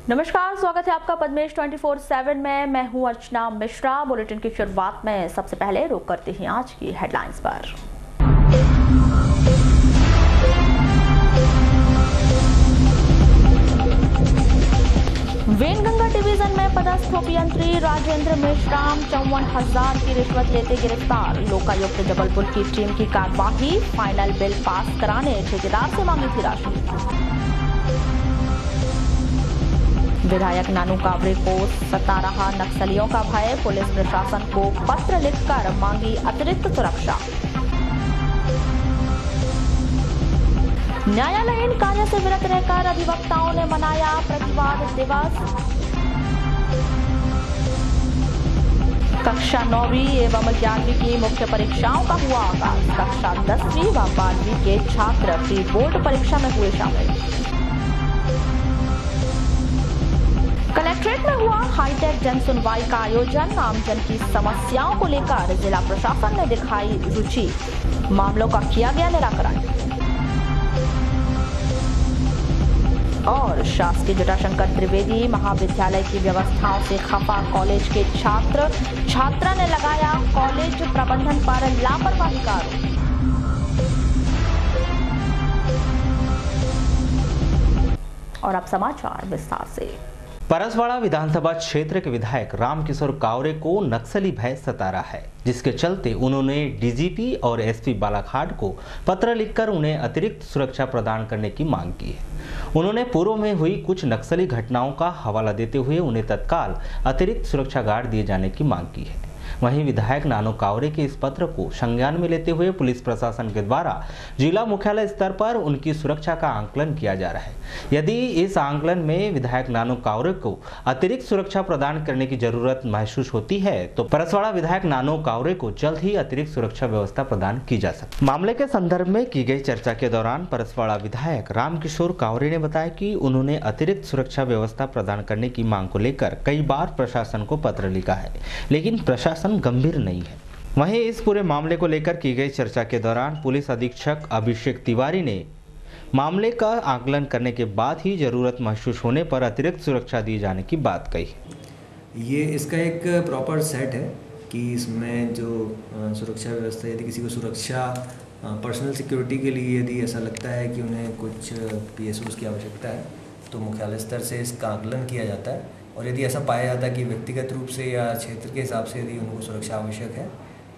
नमस्कार, स्वागत है आपका पद्मेश 24/7 में। मैं हूं अर्चना मिश्रा। बुलेटिन की शुरुआत में सबसे पहले रुक करते हैं आज की हेडलाइंस पर। वेनगंगा डिवीजन में पदस्थ अभियंत्री राजेंद्र मेश्राम 54,000 की रिश्वत लेते गिरफ्तार। लोकायुक्त जबलपुर की टीम की कार्यवाही, फाइनल बिल पास कराने ठेकेदार से मांगी थी राशि। विधायक नानू कावरे को सता रहा नक्सलियों का भय, पुलिस प्रशासन को पत्र लिखकर मांगी अतिरिक्त सुरक्षा। न्यायालयीन कार्य से विरत रहकर अधिवक्ताओं ने मनाया प्रतिवाद दिवस। कक्षा 9वीं एवं 11वीं की मुख्य परीक्षाओं का हुआ आगाज। कक्षा 10वीं व 12वीं के छात्र प्री बोर्ड परीक्षा में हुए शामिल। कलेक्ट्रेट में हुआ हाईटेक जन सुनवाई का आयोजन। आमजन की समस्याओं को लेकर जिला प्रशासन ने दिखाई रुचि, मामलों का किया गया निराकरण। और शासकीय जटाशंकर त्रिवेदी महाविद्यालय की व्यवस्थाओं से खफा कॉलेज के छात्रा ने लगाया कॉलेज प्रबंधन पर लापरवाही का आरोप। और अब समाचार विस्तार से। परसवाड़ा विधानसभा क्षेत्र के विधायक रामकिशोर कावरे को नक्सली भय सता रहा है, जिसके चलते उन्होंने डीजीपी और एसपी बालाघाट को पत्र लिखकर उन्हें अतिरिक्त सुरक्षा प्रदान करने की मांग की है। उन्होंने पूर्व में हुई कुछ नक्सली घटनाओं का हवाला देते हुए उन्हें तत्काल अतिरिक्त सुरक्षा गार्ड दिए जाने की मांग की है। वहीं विधायक नानू कावरे के इस पत्र को संज्ञान में लेते हुए पुलिस प्रशासन के द्वारा जिला मुख्यालय स्तर पर उनकी सुरक्षा का आंकलन किया जा रहा है। यदि इस आंकलन में विधायक नानू कावरे को अतिरिक्त सुरक्षा प्रदान करने की जरूरत महसूस होती है तो परसवाड़ा विधायक नानू कावरे को जल्द ही अतिरिक्त सुरक्षा व्यवस्था प्रदान की जा सकती है। मामले के संदर्भ में की गई चर्चा के दौरान परसवाड़ा विधायक रामकिशोर कावरे ने बताया कि उन्होंने अतिरिक्त सुरक्षा व्यवस्था प्रदान करने की मांग को लेकर कई बार प्रशासन को पत्र लिखा है, लेकिन प्रशासन गंभीर नहीं है। वहीं इस पूरे मामले को लेकर की गई चर्चा के दौरान पुलिस अधीक्षक अभिषेक तिवारी ने मामले का आकलन करने के बाद ही जरूरत महसूस होने पर अतिरिक्त सुरक्षा दिए जाने की बात कही। ये इसका एक प्रॉपर सेट है कि इसमें जो सुरक्षा व्यवस्था, यदि किसी को सुरक्षा पर्सनल सिक्योरिटी के लिए यदि ऐसा लगता है कि उन्हें कुछ PSOs की आवश्यकता है तो मुख्यालय स्तर से इसका आकलन किया जाता है। और यदि ऐसा पाया जाता है कि व्यक्तिगत रूप से या क्षेत्र के हिसाब से यदि उनको सुरक्षा आवश्यक है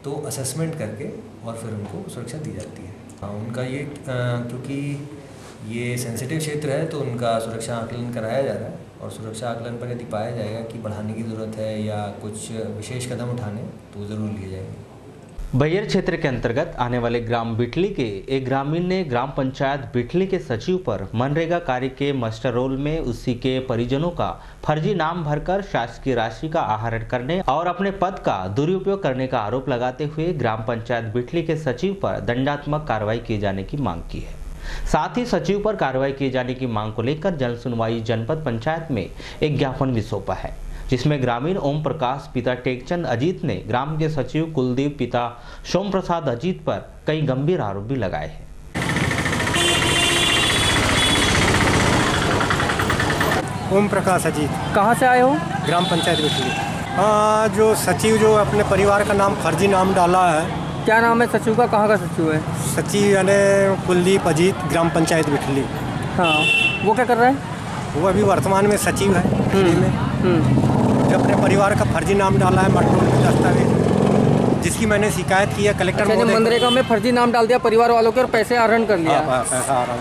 तो असेसमेंट करके और फिर उनको सुरक्षा दी जाती है। उनका ये क्योंकि ये सेंसिटिव क्षेत्र है तो उनका सुरक्षा आकलन कराया जा रहा है और सुरक्षा आकलन पर यदि पाया जाएगा कि बढ़ाने की ज़रूरत है या कुछ विशेष कदम उठाने तो ज़रूर लिए जाएंगे। बैयर क्षेत्र के अंतर्गत आने वाले ग्राम बिटली के एक ग्रामीण ने ग्राम पंचायत बिटली के सचिव पर मनरेगा कार्य के मास्टर रोल में उसी के परिजनों का फर्जी नाम भरकर शासकीय राशि का आहरण करने और अपने पद का दुरुपयोग करने का आरोप लगाते हुए ग्राम पंचायत बिटली के सचिव पर दंडात्मक कार्रवाई किए जाने की मांग की है। साथ ही सचिव पर कार्रवाई किए जाने की मांग को लेकर जन सुनवाई जनपद पंचायत में एक ज्ञापन भी सौंपा है, जिसमें ग्रामीण ओम प्रकाश पिता टेकचंद अजीत ने ग्राम के सचिव कुलदीप पिता सोम प्रसाद अजीत पर कई गंभीर आरोप भी लगाए हैं। ओम प्रकाश अजीत। कहाँ से आए हो? ग्राम पंचायत बिटली। जो सचिव जो अपने परिवार का नाम फर्जी नाम डाला है। क्या नाम है सचिव का? कहाँ का सचिव है? सचिव यानी कुलदीप अजीत, ग्राम पंचायत बिटली। हाँ, वो क्या कर रहा है? वो अभी वर्तमान में सचिव है बिटली में। जो अपने परिवार का फर्जी नाम डाला है मटरोल के दस्तावेज, जिसकी मैंने शिकायत की है कलेक्टर महोदय। मनरेगा में फर्जी नाम डाल दिया परिवार वालों के और पैसे आहरण कर लिया। पैसा आहरण।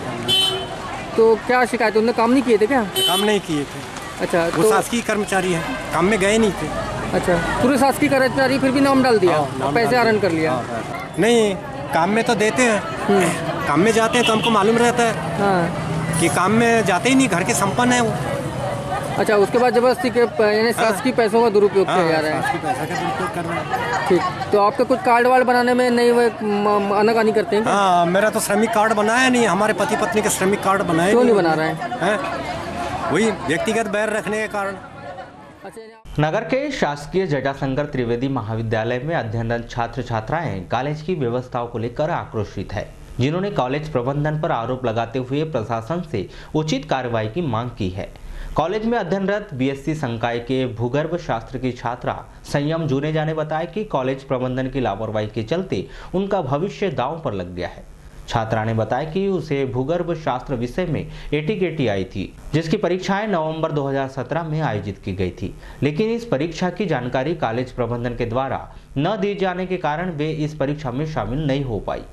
तो क्या शिकायत? उन्होंने काम नहीं किए थे क्या? काम नहीं किए थे। अच्छा, वो शासकीय कर्मचारी है, काम में गए नहीं थे। अच्छा, पूरे शासकीय कर्मचारी फिर भी नाम डाल दिया और पैसे आहरण कर लिया। नहीं, काम में तो देते हैं, काम में जाते हैं तो हमको मालूम रहता है। हाँ। कि काम में जाते ही नहीं, घर के संपन्न है वो। अच्छा, उसके बाद जबरदस्ती के यानी शासकीय पैसों का दुरुपयोग किया जा रहा है। पैसा का दुरुपयोग कर रहे हैं। ठीक, तो आपके कुछ कार्ड वार्ड बनाने में नहीं आनाकानी करते हैं? हाँ, मेरा तो श्रमिक कार्ड बनाया नहीं, हमारे पति पत्नी के श्रमिक कार्ड बनाए। क्यों नहीं बना रहे हैं? वही व्यक्तिगत बैर रखने के कारण। नगर के शासकीय जटाशंकर त्रिवेदी महाविद्यालय में अध्ययनरत छात्र छात्राएं कॉलेज की व्यवस्थाओं को लेकर आक्रोशित है, जिन्होंने कॉलेज प्रबंधन पर आरोप लगाते हुए प्रशासन से उचित कार्रवाई की मांग की है। कॉलेज में अध्ययनरत बीएससी संकाय के भूगर्भ शास्त्र की छात्रा संयम जुनेजा ने बताया कि कॉलेज प्रबंधन की लापरवाही के चलते उनका भविष्य दांव पर लग गया है। छात्रा ने बताया कि उसे भूगर्भ शास्त्र विषय में एटीकेटी आई थी, जिसकी परीक्षाएं नवंबर 2017 में आयोजित की गई थी, लेकिन इस परीक्षा की जानकारी कॉलेज प्रबंधन के द्वारा न दिए जाने के कारण वे इस परीक्षा में शामिल नहीं हो पाई।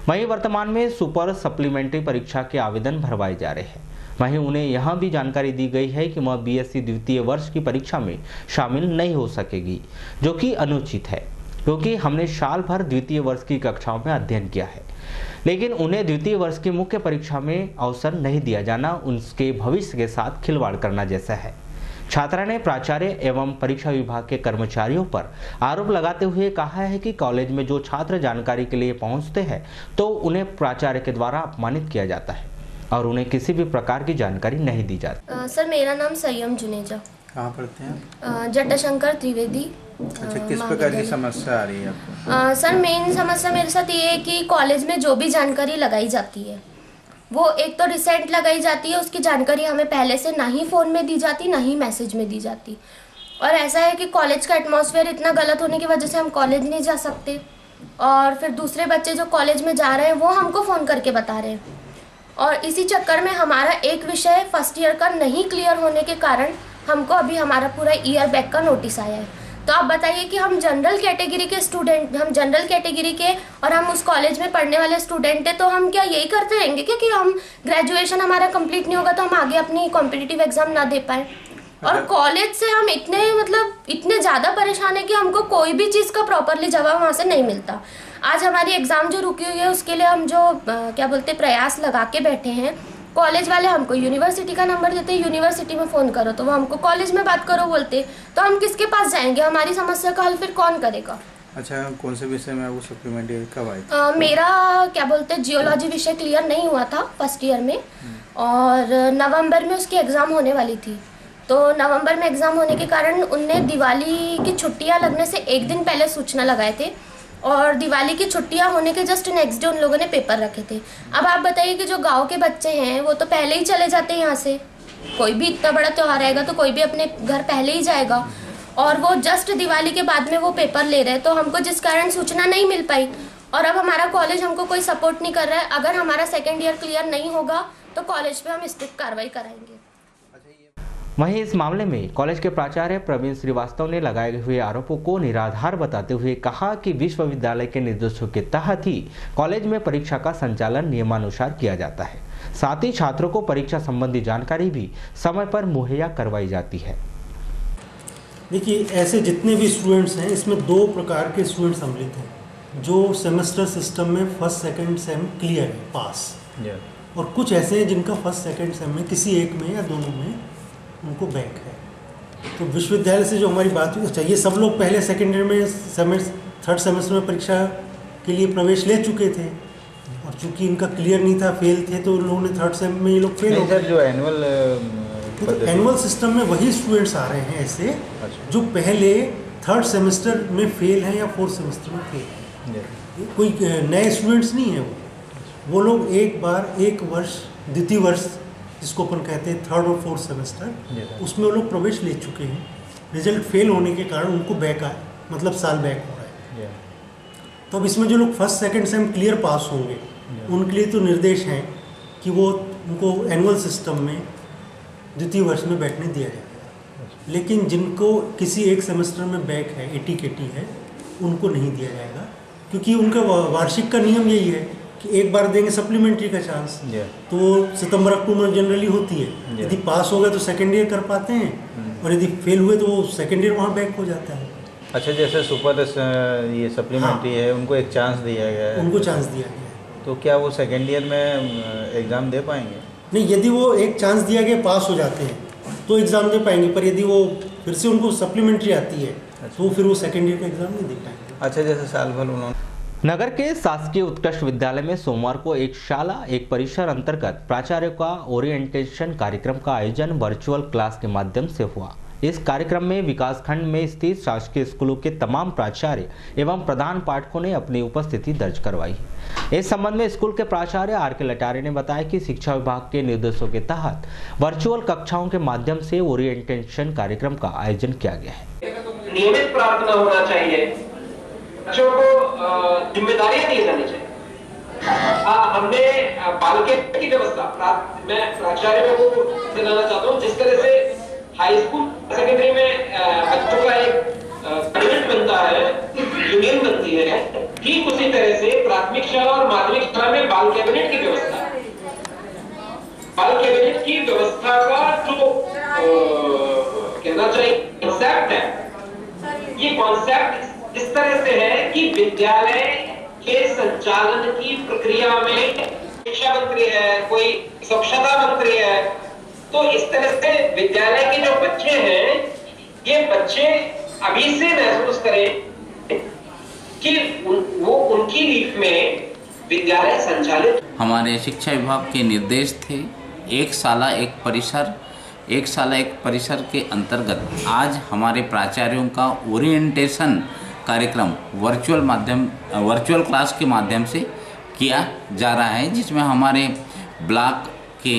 वहीं वर्तमान में सुपर सप्लीमेंट्री परीक्षा के आवेदन भरवाए जा रहे हैं। वहीं उन्हें यह भी जानकारी दी गई है कि वह बीएससी द्वितीय वर्ष की परीक्षा में शामिल नहीं हो सकेगी, जो कि अनुचित है, क्योंकि हमने साल भर द्वितीय वर्ष की कक्षाओं में अध्ययन किया है, लेकिन उन्हें द्वितीय वर्ष की मुख्य परीक्षा में अवसर नहीं दिया जाना उनके भविष्य के साथ खिलवाड़ करना जैसा है। छात्रा ने प्राचार्य एवं परीक्षा विभाग के कर्मचारियों पर आरोप लगाते हुए कहा है कि कॉलेज में जो छात्र जानकारी के लिए पहुंचते हैं तो उन्हें प्राचार्य के द्वारा अपमानित किया जाता है और उन्हें किसी भी प्रकार की जानकारी नहीं दी जाती। सर, मेरा नाम संयम जुनेजा। कहाँ पढ़ते हैं? जटाशंकर त्रिवेदी। अच्छा, किस प्रकार की समस्या आ रही है आपको? सर, मेन समस्या मेरे साथ ये है कि कॉलेज में जो भी जानकारी लगाई जाती है वो एक तो रिसेंट लगाई जाती है, उसकी जानकारी हमें पहले से ना ही फ़ोन में दी जाती ना ही मैसेज में दी जाती। और ऐसा है कि कॉलेज का एटमॉस्फेयर इतना गलत होने की वजह से हम कॉलेज नहीं जा सकते, और फिर दूसरे बच्चे जो कॉलेज में जा रहे हैं वो हमको फ़ोन करके बता रहे हैं। और इसी चक्कर में हमारा एक विषय फर्स्ट ईयर का नहीं क्लियर होने के कारण हमको अभी हमारा पूरा ईयर बैक का नोटिस आया है। तो आप बताइए कि हम जनरल कैटेगरी के और हम उस कॉलेज में पढ़ने वाले स्टूडेंट हैं, तो हम क्या यही करते रहेंगे क्या कि हम ग्रेजुएशन हमारा कंप्लीट नहीं होगा तो हम आगे अपनी कॉम्पिटिटिव एग्जाम ना दे पाए? और कॉलेज से हम इतने ज़्यादा परेशान है कि हमको कोई भी चीज़ का प्रॉपरली जवाब वहाँ से नहीं मिलता। आज हमारी एग्ज़ाम जो रुकी हुई है उसके लिए हम जो प्रयास लगा के बैठे हैं। कॉलेज वाले हमको यूनिवर्सिटी का नंबर देते हैं, यूनिवर्सिटी में फ़ोन करो तो वो हमको कॉलेज में बात करो बोलते, तो हम किसके पास जाएंगे? हमारी समस्या का हल फिर कौन करेगा? अच्छा, कौन से विषय में आपको सप्लीमेंट्री कब आई? मेरा जियोलॉजी विषय क्लियर नहीं हुआ था फर्स्ट ईयर में, और नवंबर में उसकी एग्ज़ाम होने वाली थी। तो नवंबर में एग्ज़ाम होने के कारण उनने दिवाली की छुट्टियां लगने से एक दिन पहले सूचना लगाए थे, और दिवाली की छुट्टियां होने के जस्ट नेक्स्ट डे उन लोगों ने पेपर रखे थे। अब आप बताइए कि जो गांव के बच्चे हैं वो तो पहले ही चले जाते हैं यहाँ से, कोई भी इतना बड़ा त्यौहार आएगा तो कोई भी अपने घर पहले ही जाएगा, और वो जस्ट दिवाली के बाद में वो पेपर ले रहे हैं, तो हमको जिस कारण सूचना नहीं मिल पाई, और अब हमारा कॉलेज हमको कोई सपोर्ट नहीं कर रहा है। अगर हमारा सेकेंड ईयर क्लियर नहीं होगा तो कॉलेज पे हम स्ट्रिक्ट कार्रवाई कराएंगे। वहीं इस मामले में कॉलेज के प्राचार्य प्रवीण श्रीवास्तव ने लगाए हुए आरोपों को निराधार बताते हुए कहा कि विश्वविद्यालय के निर्देशों के तहत ही कॉलेज में परीक्षा का संचालन नियमानुसार किया जाता है। साथ ही छात्रों को परीक्षा संबंधी जानकारी भी समय पर मुहैया करवाई जाती है। देखिए, ऐसे जितने भी स्टूडेंट्स हैं इसमें दो प्रकार के स्टूडेंट सम्मिलित हैं, जो सेमेस्टर सिस्टम में फर्स्ट सेकंड सेम क्लियर है, पास, और कुछ ऐसे हैं जिनका फर्स्ट सेकंड सेम में किसी एक में या दोनों में उनको बैक है। तो विश्वविद्यालय से जो हमारी बात हुई, अच्छा, ये सब लोग पहले सेकेंड ईयर में थर्ड सेमेस्टर में परीक्षा के लिए प्रवेश ले चुके थे, और चूंकि इनका क्लियर नहीं था, फेल थे, तो उन लोगों ने थर्ड सेम में ये लोग फेल हो गए। जो एनुअल सिस्टम में वही स्टूडेंट्स आ रहे हैं ऐसे, जो पहले थर्ड सेमेस्टर में फेल हैं या फोर्थ सेमेस्टर में फेल हैं। कोई नए स्टूडेंट्स नहीं है वो लोग एक वर्ष द्वितीय वर्ष जिसको अपन कहते हैं थर्ड और फोर्थ सेमेस्टर, उसमें वो लोग प्रवेश ले चुके हैं। रिजल्ट फेल होने के कारण उनको बैक आए, मतलब साल बैक हो रहा है। तो अब इसमें जो लोग फर्स्ट सेकंड सेम क्लियर पास होंगे उनके लिए तो निर्देश हैं कि वो उनको एनुअल सिस्टम में द्वितीय वर्ष में बैठने दिया जाएगा, लेकिन जिनको किसी एक सेमेस्टर में बैक है, एटीकेटी है, उनको नहीं दिया जाएगा, क्योंकि उनका वार्षिक का नियम यही है कि एक बार देंगे सप्लीमेंट्री का चांस, तो सितंबर अक्टूबर जनरली होती है। यदि पास हो गए तो सेकेंड ईयर कर पाते हैं, और यदि फेल हुए तो वो सेकेंड ईयर वहाँ बैक हो जाता है। अच्छा, जैसे सुपर ये सप्लीमेंट्री है, उनको एक चांस दिया गया है, उनको चांस दिया गया है, तो क्या वो सेकेंड ईयर में एग्ज़ाम दे पाएंगे? नहीं, यदि वो एक चांस दिया गया, पास हो जाते हैं तो एग्ज़ाम दे पाएंगे, पर यदि वो फिर से उनको सप्लीमेंट्री आती है तो फिर वो सेकेंड ईयर का एग्ज़ाम नहीं दे पाएंगे। अच्छा, जैसे साल भर उन्होंने नगर के शासकीय उत्कृष्ट विद्यालय में सोमवार को एक शाला एक परिसर अंतर्गत प्राचार्य का ओरिएंटेशन कार्यक्रम का आयोजन वर्चुअल क्लास के माध्यम से हुआ। इस कार्यक्रम में विकासखंड में स्थित शासकीय स्कूलों के तमाम प्राचार्य एवं प्रधान पाठकों ने अपनी उपस्थिति दर्ज करवाई। इस संबंध में स्कूल के प्राचार्य आर.के. लटारे ने बताया कि शिक्षा विभाग के निर्देशों के तहत वर्चुअल कक्षाओं के माध्यम से ओरिएंटेशन कार्यक्रम का आयोजन किया गया है। नियमित प्रार्थना होना चाहिए, बच्चों को जिम्मेदारियां दी जानी चाहिए। हमने बालकेट की व्यवस्था, मैं प्राचार्य को दिलाना चाहता हूँ, जिस तरह से हाई स्कूल सेकेंडरी में बच्चों का एक कैबिनेट बनता है, यूनियन बनती है, ठीक उसी तरह से प्राथमिक शाला और माध्यमिक शाला में बाल कैबिनेट की व्यवस्था है। बाल कैबिनेट की व्यवस्था का जो कहना चाहिए कॉन्सेप्ट है, ये कॉन्सेप्ट इस तरह से है कि विद्यालय के संचालन की प्रक्रिया में शिक्षा मंत्री है, कोई स्वच्छता मंत्री है, तो इस तरह से विद्यालय के जो बच्चे हैं, ये बच्चे अभी से महसूस करें कि वो उनकी लीफ में विद्यालय संचालित। हमारे शिक्षा विभाग के निर्देश थे, एक साला एक परिसर के अंतर्गत आज हमारे प्राचार्यों का ओरिएंटेशन कार्यक्रम वर्चुअल क्लास के माध्यम से किया जा रहा है, जिसमें हमारे ब्लॉक के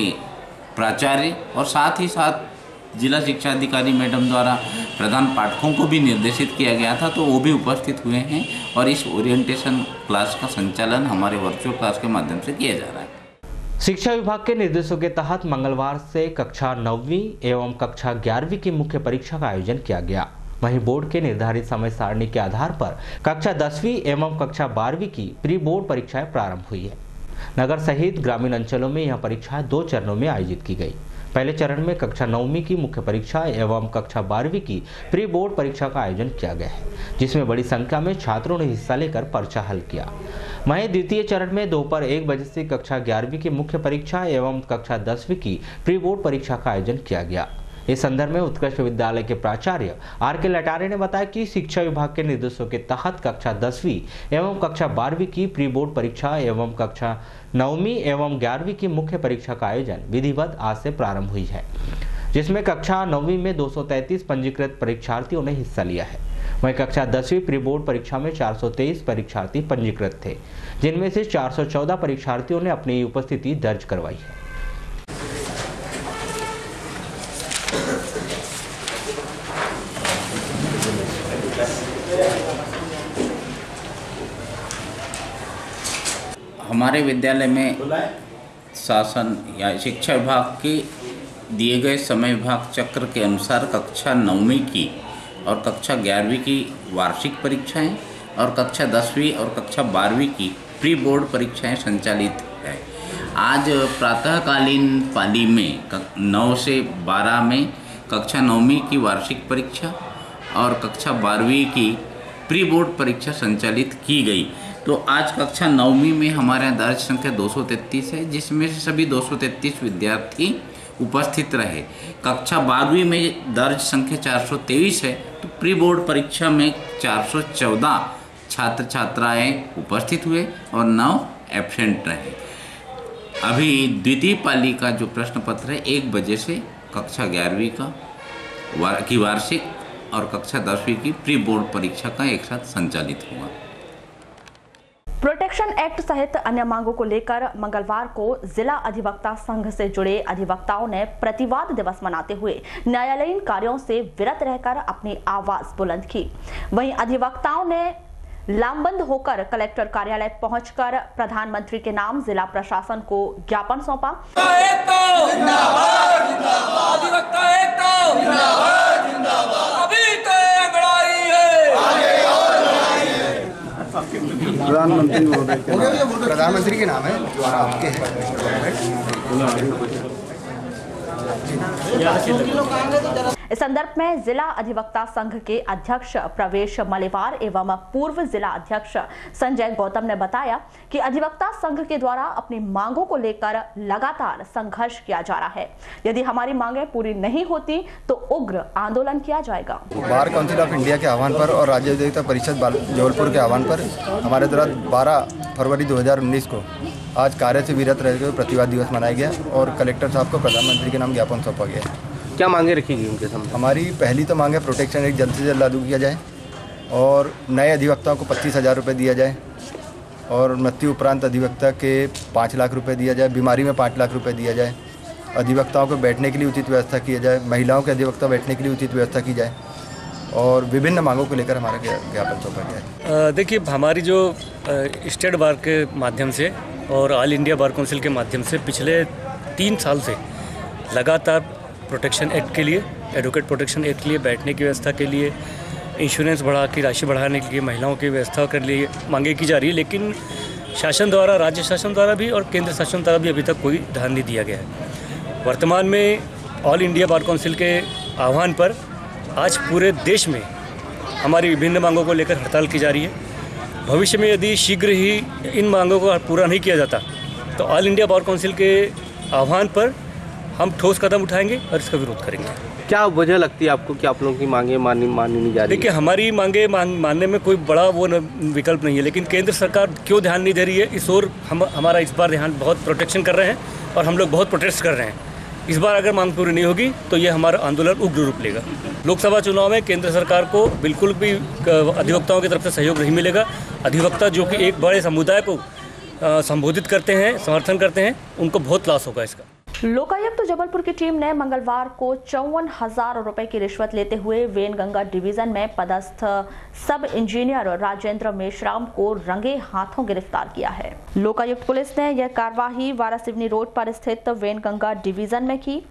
प्राचार्य और साथ ही साथ जिला शिक्षा अधिकारी मैडम द्वारा प्रधान पाठकों को भी निर्देशित किया गया था, तो वो भी उपस्थित हुए हैं और इस ओरिएंटेशन क्लास का संचालन हमारे वर्चुअल क्लास के माध्यम से किया जा रहा है। शिक्षा विभाग के निर्देशों के तहत मंगलवार से कक्षा 9वीं एवं कक्षा 11वीं की मुख्य परीक्षा का आयोजन किया गया। वहीं बोर्ड के निर्धारित समय सारणी के आधार पर कक्षा 10वीं एवं कक्षा 12वीं की प्री बोर्ड परीक्षाएं प्रारंभ हुई है। नगर सहित ग्रामीण अंचलों में यह परीक्षाएं 2 चरणों में आयोजित की गई। पहले चरण में कक्षा 9वीं की मुख्य परीक्षा एवं कक्षा 12वीं की प्री बोर्ड परीक्षा का आयोजन किया गया है, जिसमें बड़ी संख्या में छात्रों ने हिस्सा लेकर पर्चा हल किया। वहीं द्वितीय चरण में दोपहर 1 बजे से कक्षा 11वीं की मुख्य परीक्षा एवं कक्षा 10वीं की प्री बोर्ड परीक्षा का आयोजन किया गया। इस संदर्भ में उत्कृष्ट विद्यालय के प्राचार्य आर.के. लटारे ने बताया कि शिक्षा विभाग के निर्देशों के तहत कक्षा 10वीं एवं कक्षा 12वीं की प्री बोर्ड परीक्षा एवं कक्षा 9वीं एवं 11वीं की मुख्य परीक्षा का आयोजन विधिवत आज से प्रारंभ हुई है, जिसमें कक्षा 9वीं में 233 पंजीकृत परीक्षार्थियों ने हिस्सा लिया है। वहीं कक्षा 10वीं प्री बोर्ड परीक्षा में 423 परीक्षार्थी पंजीकृत थे, जिनमें से 414 परीक्षार्थियों ने अपनी उपस्थिति दर्ज करवाई है। हमारे विद्यालय में शासन या शिक्षा विभाग के दिए गए समय विभाग चक्र के अनुसार कक्षा 9वीं की और कक्षा 11वीं की वार्षिक परीक्षाएं और कक्षा 10वीं और कक्षा 12वीं की प्री बोर्ड परीक्षाएं संचालित है। आज प्रातःकालीन पाली में 9 से 12 में कक्षा 9वीं की वार्षिक परीक्षा और कक्षा 12वीं की प्री बोर्ड परीक्षा संचालित की गई। तो आज कक्षा 9वीं में हमारे यहाँ दर्ज संख्या 233 है, जिसमें से सभी 233 विद्यार्थी उपस्थित रहे। कक्षा 12वीं में दर्ज संख्या 423 है, तो प्री बोर्ड परीक्षा में 414 छात्र छात्राएँ उपस्थित हुए और 9 एब्सेंट रहे। अभी द्वितीय पाली का जो प्रश्न पत्र है 1 बजे से कक्षा 11वीं की वार्षिक और कक्षा 10वीं की प्री बोर्ड परीक्षा का एक साथ संचालित हुआ। प्रोटेक्शन एक्ट सहित अन्य मांगों को लेकर मंगलवार को जिला अधिवक्ता संघ से जुड़े अधिवक्ताओं ने प्रतिवाद दिवस मनाते हुए न्यायालयीन कार्यों से विरत रहकर अपनी आवाज बुलंद की। वहीं अधिवक्ताओं ने लामबंद होकर कलेक्टर कार्यालय पहुंचकर प्रधानमंत्री के नाम जिला प्रशासन को ज्ञापन सौंपा। प्रधानमंत्री के नाम है जो आपके इस संदर्भ में जिला अधिवक्ता संघ के अध्यक्ष प्रवेश मलेवार एवं पूर्व जिला अध्यक्ष संजय गौतम ने बताया कि अधिवक्ता संघ के द्वारा अपनी मांगों को लेकर लगातार संघर्ष किया जा रहा है। यदि हमारी मांगें पूरी नहीं होती तो उग्र आंदोलन किया जाएगा। बार काउंसिल ऑफ इंडिया के आह्वान पर और राज्य अधिवक्ता परिषद जबलपुर के आह्वान पर हमारे द्वारा 12 फरवरी 2019 को आज कार्य से विरत रहकर प्रतिवाद दिवस मनाया गया और कलेक्टर साहब को प्रधानमंत्री के नाम ज्ञापन सौंपा गया। क्या मांगे रखी गई उनके सामने? हमारी पहली तो मांग है प्रोटेक्शन एक्ट जल्द से जल्द लागू किया जाए और नए अधिवक्ताओं को 25,000 रुपये दिया जाए और मृत्यु उपरांत अधिवक्ता के 5 लाख रुपए दिया जाए, बीमारी में 5 लाख रुपए दिया जाए, अधिवक्ताओं को बैठने के लिए उचित व्यवस्था की जाए, महिलाओं के अधिवक्ता बैठने के लिए उचित व्यवस्था की जाए और विभिन्न मांगों को लेकर हमारा ज्ञापन सौंपा गया है। देखिए, हमारी जो स्टेट बार के माध्यम से और ऑल इंडिया बार काउंसिल के माध्यम से पिछले 3 साल से लगातार प्रोटेक्शन एक्ट के लिए, एडवोकेट प्रोटेक्शन एक्ट के लिए, बैठने की व्यवस्था के लिए, इंश्योरेंस की राशि बढ़ाने के लिए, महिलाओं की व्यवस्था के लिए मांगे की जा रही है, लेकिन शासन द्वारा, राज्य शासन द्वारा भी और केंद्र शासन द्वारा भी अभी तक कोई ध्यान नहीं दिया गया है। वर्तमान में ऑल इंडिया बार काउंसिल के आह्वान पर आज पूरे देश में हमारी विभिन्न मांगों को लेकर हड़ताल की जा रही है। भविष्य में यदि शीघ्र ही इन मांगों को पूरा नहीं किया जाता तो ऑल इंडिया बार काउंसिल के आह्वान पर हम ठोस कदम उठाएंगे और इसका विरोध करेंगे। क्या वजह लगती है आपको कि आप लोगों की मांगे मानी नहीं जा रही? देखिए, हमारी मांगे मानने में कोई बड़ा विकल्प नहीं है, लेकिन केंद्र सरकार क्यों ध्यान नहीं दे रही है इस ओर हमारा इस बार ध्यान बहुत प्रोटेक्शन कर रहे हैं और हम लोग बहुत प्रोटेस्ट कर रहे हैं। इस बार अगर मांग पूरी नहीं होगी तो ये हमारा आंदोलन उग्र रूप लेगा। लोकसभा चुनाव में केंद्र सरकार को बिल्कुल भी अधिवक्ताओं की तरफ से सहयोग नहीं मिलेगा। अधिवक्ता जो कि एक बड़े समुदाय को संबोधित करते हैं, समर्थन करते हैं, उनको बहुत लॉस होगा इसका। लोकायुक्त जबलपुर की टीम ने मंगलवार को 54,000 रुपए की रिश्वत लेते हुए वेनगंगा डिवीजन में पदस्थ सब इंजीनियर राजेंद्र मेश्राम को रंगे हाथों गिरफ्तार किया है। लोकायुक्त पुलिस ने यह कार्रवाई वारासिवनी रोड पर स्थित वेनगंगा डिवीजन में की।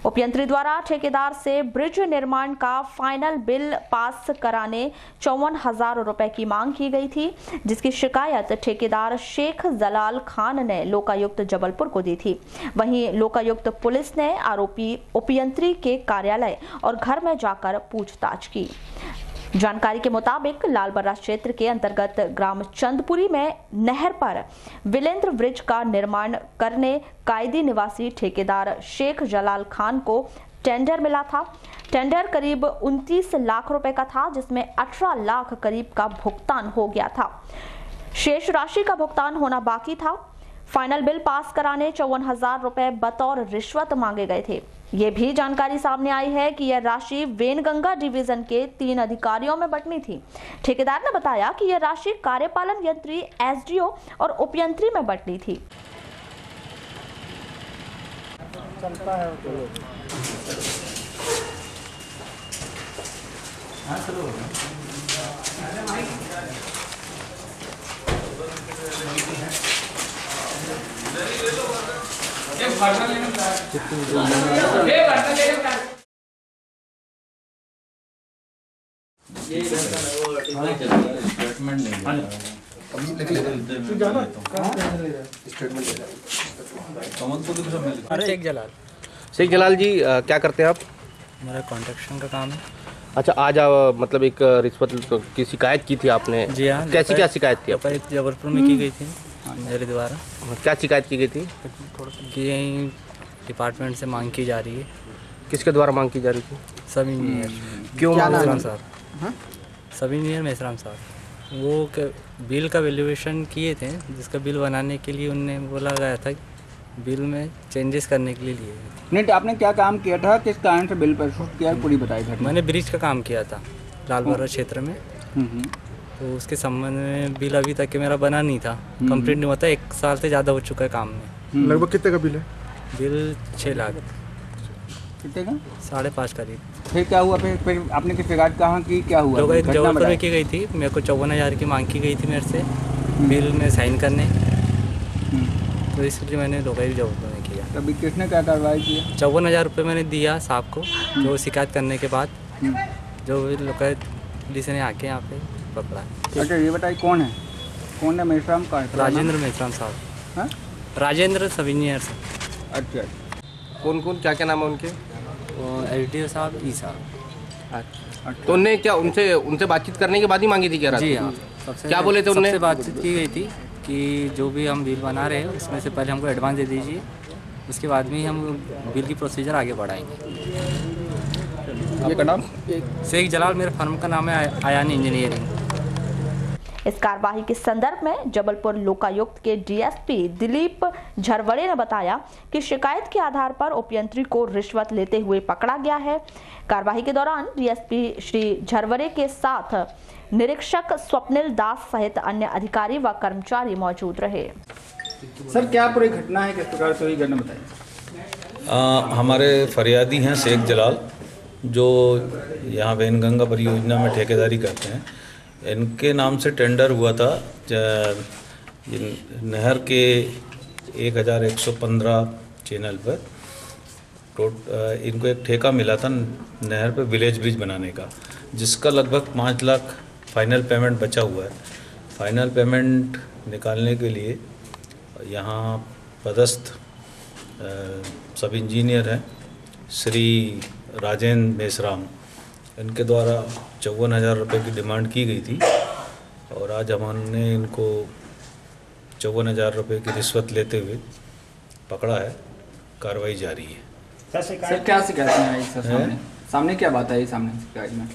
उपयंत्री द्वारा ठेकेदार से ब्रिज निर्माण का फाइनल बिल पास कराने 54,000 रुपए की मांग की गई थी, जिसकी शिकायत ठेकेदार शेख जलाल खान ने लोकायुक्त जबलपुर को दी थी। वहीं लोकायुक्त पुलिस ने आरोपी उपयंत्री के कार्यालय और घर में जाकर पूछताछ की। जानकारी के मुताबिक लालबर्रा क्षेत्र के अंतर्गत ग्राम चंदपुरी में नहर पर विलेंद्र ब्रिज का निर्माण करने कायदी निवासी ठेकेदार शेख जलाल खान को टेंडर मिला था। टेंडर करीब 29 लाख रुपए का था, जिसमें 18 लाख करीब का भुगतान हो गया था। शेष राशि का भुगतान होना बाकी था। फाइनल बिल पास कराने 54,000 रुपए बतौर रिश्वत मांगे गए थे। ये भी जानकारी सामने आई है कि यह राशि वेनगंगा डिवीजन के 3 अधिकारियों में बंटनी थी। ठेकेदार ने बताया कि यह राशि कार्यपालन यंत्री, एसडीओ और उपयंत्री में बंटनी थी। शेख जलाल जी, क्या करते हैं आप? मेरा कॉन्ट्रैक्शन का काम है। अच्छा, आज मतलब एक रिश्वत की शिकायत की थी आपने? जी हाँ। कैसी क्या शिकायत थी? एक जबलपुर में की गई थी मेरे द्वारा। क्या शिकायत की गई थी? कि यहीं डिपार्टमेंट से मांग की जा रही है। किसके द्वारा मांग की जा रही थी? सब इंजीनियर। क्यों? मेश्राम साहब, सब इंजीनियर मेश्राम साहब। वो बिल का वैल्यूएशन किए थे, जिसका बिल बनाने के लिए उनने बोला गया था बिल में चेंजेस करने के लिए नहीं। आपने क्या काम किया था, किस कारण से बिल प्रस्तुत किया, पूरी बताई घटना? मैंने ब्रिज का काम किया था लालबर्रा क्षेत्र में। तो उसके संबंध में बिल अभी तक मेरा बना नहीं था, कंप्लीट नहीं हुआ था। 1 साल से ज़्यादा हो चुका है काम में। लगभग कितने का बिल है? बिल 6 लाख। कितने का? 5.5 करीब। फिर क्या हुआ? फिर आपने की शिकायत कहाँ की, क्या हुआ? जबलपुर में की गई थी। मेरे को 54,000 की मांग की गई थी मेरे से बिल में साइन करने, तो इसलिए मैंने लोकायुक्त जबलपुर में किया। अभी किसने क्या कार्रवाई किया? 54,000 रुपये मैंने दिया साहब को, जो शिकायत करने के बाद जो लोकायुक्त पुलिस ने आके यहाँ पे पकड़ा। अच्छा, ये बताइए कौन है मेश्राम का? राजेंद्र मेश्राम साहब। राजेंद्र सब इंजीनियर साहब। अच्छा, कौन क्या नाम है उनके? एसडीओ साहब, ई साहब। अच्छा, तो उनने क्या उनसे बातचीत करने के बाद ही मांगी थी क्या? जी हाँ। क्या बोले थे उनने? सबसे बातचीत की गई थी कि जो भी हम बिल बना रहे हैं उसमें से पहले हमको एडवांस दे दीजिए, उसके बाद में हम बिल की प्रोसीजर आगे बढ़ाएंगे। आपका नाम? शेख जलाल, मेरे फर्म का नाम है आयानी इंजीनियरिंग। इस कार्यवाही के संदर्भ में जबलपुर लोकायुक्त के डीएसपी दिलीप झरवड़े ने बताया कि शिकायत के आधार पर उपयंत्री को रिश्वत लेते हुए पकड़ा गया है। कार्यवाही के दौरान डीएसपी श्री झरवड़े के साथ निरीक्षक स्वप्निल दास सहित अन्य अधिकारी व कर्मचारी मौजूद रहे। सर, क्या पूरी घटना है, किस प्रकार से हुई घटना बताइए। हमारे फरियादी हैं शेख जलाल, जो यहाँ वैनगंगा परियोजना में ठेकेदारी करते हैं। इनके नाम से टेंडर हुआ था नहर के 1115 चैनल पर। इनको एक ठेका मिला था नहर पे विलेज ब्रिज बनाने का, जिसका लगभग 5 लाख फाइनल पेमेंट बचा हुआ है। फाइनल पेमेंट निकालने के लिए यहाँ पदस्थ सब इंजीनियर हैं श्री राजेंद्र मेश्राम, इनके द्वारा 54,000 रुपये की डिमांड की गई थी और आज हमने इनको 54,000 रुपये की रिश्वत लेते हुए पकड़ा है। कार्रवाई जारी है। सर, क्या शिकायत में आई सर? सामने क्या बात आई सामने शिकायत में?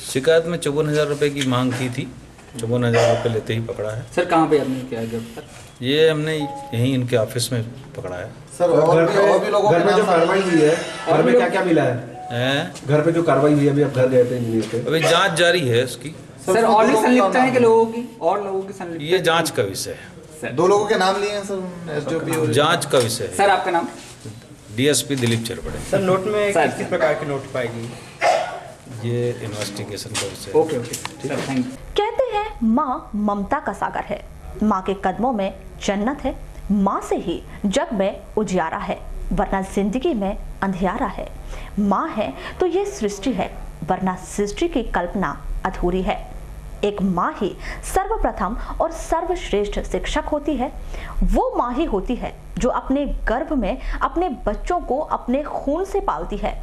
शिकायत में 54,000 रुपये की मांग की थी, 54,000 रुपये लेते ही पकड़ा है। सर, कहाँ पे आपने किया गिरफ्तार? ये हमने यहीं इनके ऑफिस में पकड़ा है। सर, और भी लोगों घर में जो कार्रवाई हुई है, घर में क्या क्या मिला है? घर पे जो कार्रवाई हुई है, अभी आप घर गए थे इंजीनियर पे, अभी जांच जारी है उसकी। सर, और भी संलिप्तता है कि लोगों की, और लोगों की संलिप्तता? ये जांच का विषय है। 2 लोगों के नाम लिए हैं सर, एसडीओपी और जांच का विषय है। सर, आपका नाम? डीएसपी दिलीप झरवड़े। सर, नोट में किस प्रकार की नोट पाएगी? ये इन्वेस्टिगेशन का विषय। Okay, sir, thank you. कहते हैं माँ ममता का सागर है, माँ के कदमों में जन्नत है, माँ से ही जग में उजियारा है, वरना जिंदगी में अंधियारा है। माँ है तो ये सृष्टि है, वरना सृष्टि की कल्पना अधूरी है। एक माँ ही सर्वप्रथम और सर्वश्रेष्ठ शिक्षक होती है। वो माँ ही होती है जो अपने गर्भ में अपने बच्चों को अपने खून से पालती है।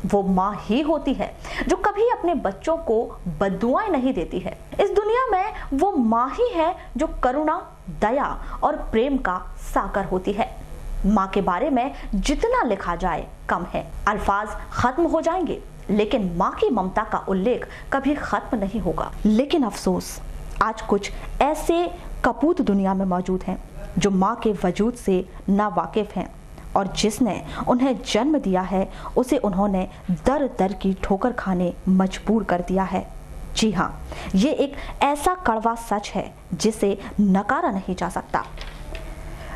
वो माँ ही होती है जो कभी अपने बच्चों को बद्दुआएं नहीं देती है। इस दुनिया में वो माँ ही है जो करुणा, दया और प्रेम का सागर होती है। माँ के बारे में जितना लिखा जाए कम है। अल्फाज खत्म हो जाएंगे, लेकिन माँ की ममता का उल्लेख कभी खत्म नहीं होगा। लेकिन अफसोस, आज कुछ ऐसे कपूत दुनिया में मौजूद हैं जो माँ के वजूद से ना वाकिफ हैं, और जिसने उन्हें जन्म दिया है उसे उन्होंने दर दर की ठोकर खाने मजबूर कर दिया है। जी हाँ, ये एक ऐसा कड़वा सच है जिसे नकारा नहीं जा सकता।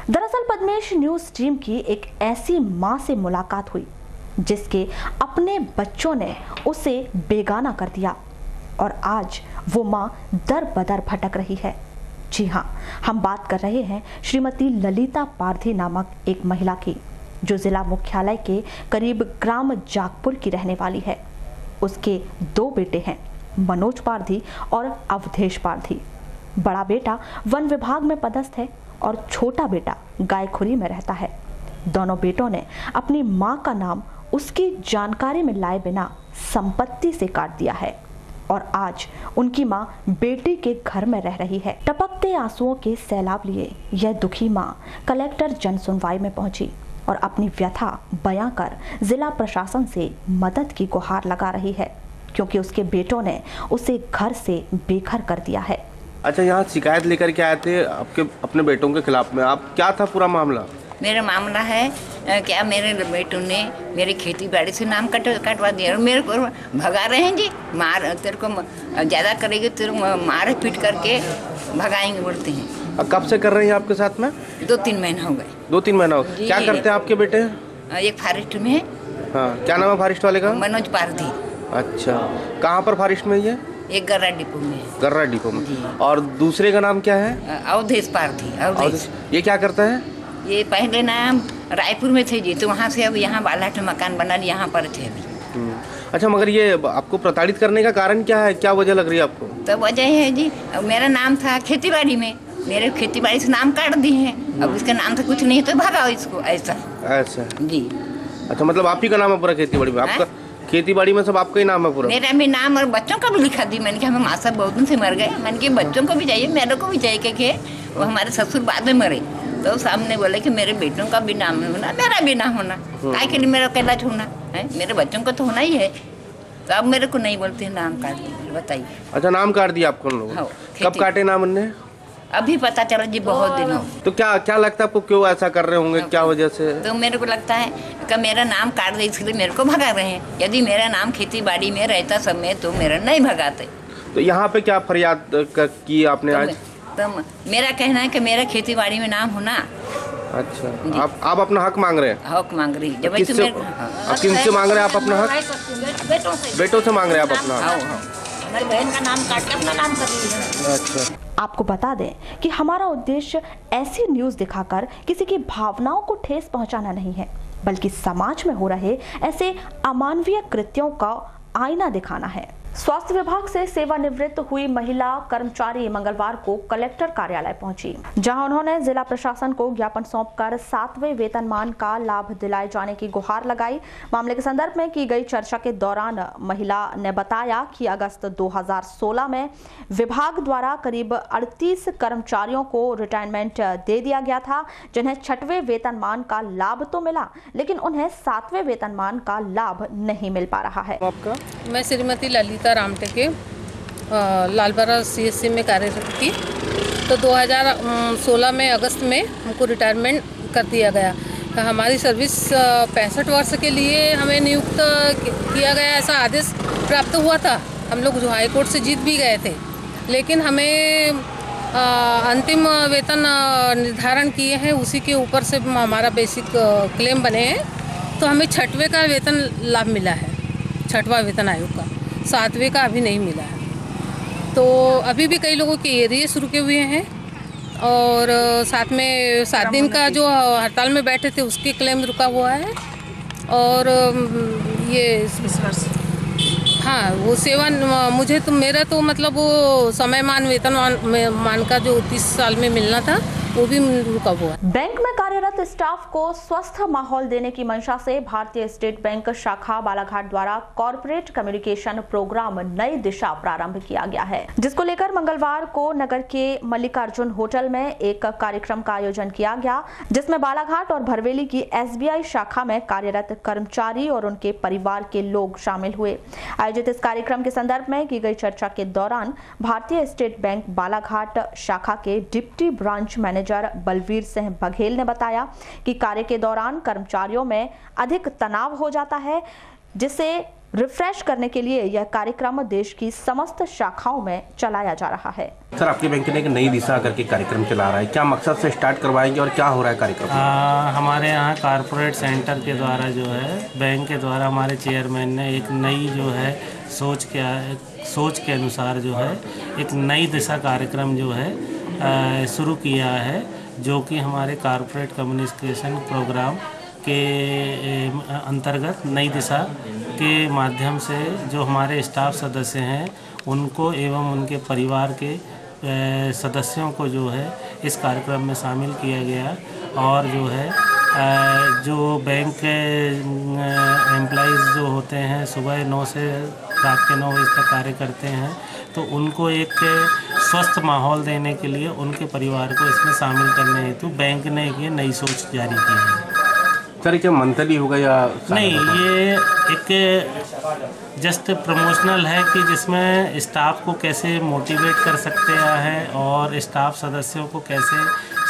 दरअसल पद्मेश न्यूज़ टीम की एक ऐसी माँ से मुलाकात हुई जिसके अपने बच्चों ने उसे बेगाना कर दिया, और आज वो माँ दर बदर भटक रही है। जी हाँ, हम बात कर रहे हैं श्रीमती ललिता पारधी नामक एक महिला की, जो जिला मुख्यालय के करीब ग्राम जागपुर की रहने वाली है। उसके 2 बेटे हैं, मनोज पारधी और अवधेश पारधी। बड़ा बेटा वन विभाग में पदस्थ है और छोटा बेटा गायखुरी में रहता है। दोनों बेटों ने अपनी माँ का नाम उसकी जानकारी में लाए बिना संपत्ति से काट दिया है, और आज उनकी माँ बेटी के घर में रह रही है। टपकते आंसुओं के सैलाब लिए यह दुखी माँ कलेक्टर जन सुनवाई में पहुंची और अपनी व्यथा बयां कर जिला प्रशासन से मदद की गुहार लगा रही है, क्योंकि उसके बेटों ने उसे घर से बेघर कर दिया है। अच्छा, यहाँ शिकायत लेकर के आए थे आपके अपने बेटों के खिलाफ में, आप क्या था पूरा मामला? मेरा मामला है क्या मेरे बेटों ने मेरी खेती बाड़ी से नाम कटवा दिया और मेरे को भगा रहे हैं जी। मार तेरे को ज़्यादा करेगी, तेरे को मार पीट करके भगाएंगे बोलते हैं। कब से कर रहे हैं आपके साथ में? 2-3 महीना हो गए। 2-3 महीना हो गए। क्या करते हैं आपके बेटे? एक फॉरेस्ट में है। हाँ, क्या नाम है फॉरेस्ट वाले का? मनोज पारधी। अच्छा, कहाँ पर फॉरेस्ट में ये? एक गर्रा डिपो में है। गर्रा डिपो में। और दूसरे का नाम क्या है? अवधेश पारधी। अवधेश। ये क्या करता है? ये पहले नाम रायपुर में थे जी, तो वहाँ से अब यहाँ बालाघाट में मकान बना लिया, यहाँ पर थे अभी। अच्छा, मगर ये आपको प्रताड़ित करने का कारण क्या है, क्या वजह लग रही है आपको? तो वजह है जी, अब मेरा नाम था खेतीबाड़ी में, मेरे खेतीबाड़ी से नाम काट दिए हैं। अब इसका नाम तो कुछ नहीं, तो भगाओ इसको, ऐसा। अच्छा जी। अच्छा, मतलब आप ही का नाम है पूरा खेतीबाड़ी में? आपका खेतीबाड़ी में सब आपका ही नाम है पूरा? मेरा भी नाम और बच्चों का भी लिखा दी मैंने कि हमें माँ साहब बहुत दिन से मर गए, मैंने कि बच्चों को भी चाहिए, मेरे को भी चाहिए, क्योंकि वो हमारे ससुर बाद में मरे। तो सामने बोले कि मेरे बेटों का भी नाम होना, मेरा भी नाम होना, काय के लिए मेरा अकेला छोड़ना है, मेरे बच्चों को तो होना ही है। तो अब मेरे को नहीं बोलते हैं नाम काट दिया, बताइए। अच्छा, नाम काट दिया आपको लोगों ने? कब काटे नाम उनने? अभी पता चला जी, बहुत दिनों। तो क्या लगता है आपको, क्यों ऐसा कर रहे होंगे, क्या वजह से? तो मेरे को लगता है कि मेरा नाम काट दे, इसलिए मेरे को भगा रहे हैं। यदि मेरा नाम खेती बाड़ी में रहता सब में तो मेरा नहीं भगाते। तो यहाँ पे क्या फरियाद की आपने आज? तो मेरा कहना है कि मेरा खेती बाड़ी में नाम होना। अच्छा, आप अपना हक मांग रहे हैं? हक मांग रही है। किससे मांग रहे हैं आप अपना हक? बेटों से मांग रहे हैं आप अपना हक? हमारी बहन का नाम काट के अपना नाम कर रही है। अच्छा, आपको बता दें कि हमारा उद्देश्य ऐसी न्यूज दिखाकर किसी की भावनाओं को ठेस पहुंचाना नहीं है, बल्कि समाज में हो रहे ऐसे अमानवीय कृत्यों का आईना दिखाना है। स्वास्थ्य विभाग से सेवानिवृत्त हुई महिला कर्मचारी मंगलवार को कलेक्टर कार्यालय पहुंची, जहां उन्होंने जिला प्रशासन को ज्ञापन सौंपकर 7वें वेतनमान का लाभ दिलाए जाने की गुहार लगाई। मामले के संदर्भ में की गई चर्चा के दौरान महिला ने बताया कि अगस्त 2016 में विभाग द्वारा करीब 38 कर्मचारियों को रिटायरमेंट दे दिया गया था, जिन्हें 6वें वेतनमान का लाभ तो मिला, लेकिन उन्हें 7वें वेतनमान का लाभ नहीं मिल पा रहा है। मैं श्रीमती ललिता रामटेके लालबरा CSC में कार्यरत थी। तो 2016 में अगस्त में हमको रिटायरमेंट कर दिया गया। हमारी सर्विस 65 वर्ष के लिए हमें नियुक्त किया गया, ऐसा आदेश प्राप्त हुआ था। हम लोग जो हाई कोर्ट से जीत भी गए थे, लेकिन हमें अंतिम वेतन निर्धारण किए हैं, उसी के ऊपर से हमारा बेसिक क्लेम बने हैं। तो हमें 6वें का वेतन लाभ मिला है, 6वां वेतन आयोग का, 7वें का अभी नहीं मिला है। तो अभी भी कई लोगों के एरियर्स रुके हुए हैं, और साथ में 7 दिन का जो हड़ताल में बैठे थे उसके क्लेम रुका हुआ है। और ये इस वर्ष हाँ, वो सेवा मुझे तो मेरा तो मतलब वो समयमान वेतन मान का जो 30 साल में मिलना था वो भी रुका हुआ है। बैंक में कार्यरत स्टाफ को स्वस्थ माहौल देने की मंशा से भारतीय स्टेट बैंक शाखा बालाघाट द्वारा कॉर्पोरेट कम्युनिकेशन प्रोग्राम नई दिशा प्रारंभ किया गया है, जिसको लेकर मंगलवार को नगर के मल्लिकार्जुन होटल में एक कार्यक्रम का आयोजन किया गया, जिसमें बालाघाट और भरवेली की SBI शाखा में कार्यरत कर्मचारी और उनके परिवार के लोग शामिल हुए। आयोजित इस कार्यक्रम के संदर्भ में की गई चर्चा के दौरान भारतीय स्टेट बैंक बालाघाट शाखा के deputy branch manager Balvir Singh Baghel ने बताया कि कार्य के दौरान कर्मचारियों में अधिक तनाव हो जाता है, जिसे रिफ्रेश करने के लिए यह कार्यक्रम देश की समस्त शाखाओं में चलाया जा रहा है। सर, आपके बैंक ने एक नई दिशा करके कार्यक्रम चला रहा है, क्या मकसद से स्टार्ट करवाएंगे और क्या हो रहा है कार्यक्रम? हमारे यहाँ कॉर्पोरेट सेंटर के द्वारा जो है बैंक के द्वारा हमारे चेयरमैन ने एक नई जो है सोच के अनुसार जो है एक नई दिशा कार्यक्रम जो है शुरू किया है, जो कि हमारे कॉर्पोरेट कम्युनिकेशन प्रोग्राम के अंतर्गत नई दिशा के माध्यम से जो हमारे स्टाफ सदस्य हैं उनको एवं उनके परिवार के सदस्यों को जो है इस कार्यक्रम में शामिल किया गया। और जो है जो बैंक के एम्प्लॉइज़ जो होते हैं सुबह 9 से रात के 9 बजे तक कार्य करते हैं, तो उनको एक स्वस्थ माहौल देने के लिए उनके परिवार को इसमें शामिल करने हेतु बैंक ने ये नई सोच जारी की है। सर, क्या मंथली होगा या नहीं? ये एक जस्ट प्रमोशनल है कि जिसमें स्टाफ को कैसे मोटिवेट कर सकते हैं और स्टाफ सदस्यों को कैसे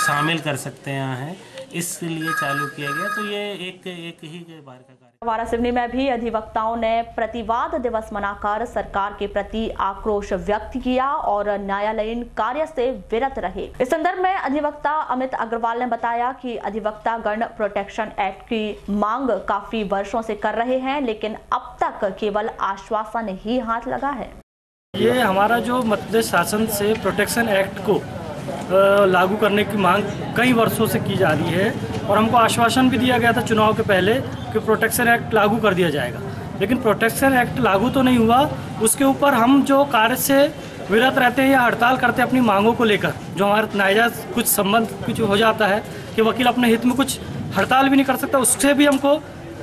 शामिल कर सकते हैं, इसलिए चालू किया गया। तो ये एक ही बार का कार्य। वारासिवनी में भी अधिवक्ताओं ने प्रतिवाद दिवस मनाकर सरकार के प्रति आक्रोश व्यक्त किया और न्यायालयीन कार्य से विरत रहे। इस संदर्भ में अधिवक्ता अमित अग्रवाल ने बताया कि अधिवक्ता गण प्रोटेक्शन एक्ट की मांग काफी वर्षों से कर रहे हैं, लेकिन अब तक केवल आश्वासन ही हाथ लगा है। ये हमारा जो मध्य प्रदेश शासन से प्रोटेक्शन एक्ट को लागू करने की मांग कई वर्षों से की जा रही है, और हमको आश्वासन भी दिया गया था चुनाव के पहले कि प्रोटेक्शन एक्ट लागू कर दिया जाएगा, लेकिन प्रोटेक्शन एक्ट लागू तो नहीं हुआ। उसके ऊपर हम जो कार्य से विरत रहते हैं या हड़ताल करते हैं अपनी मांगों को लेकर, जो हमारा नाजायज कुछ संबंध कुछ हो जाता है कि वकील अपने हित में कुछ हड़ताल भी नहीं कर सकता, उससे भी हमको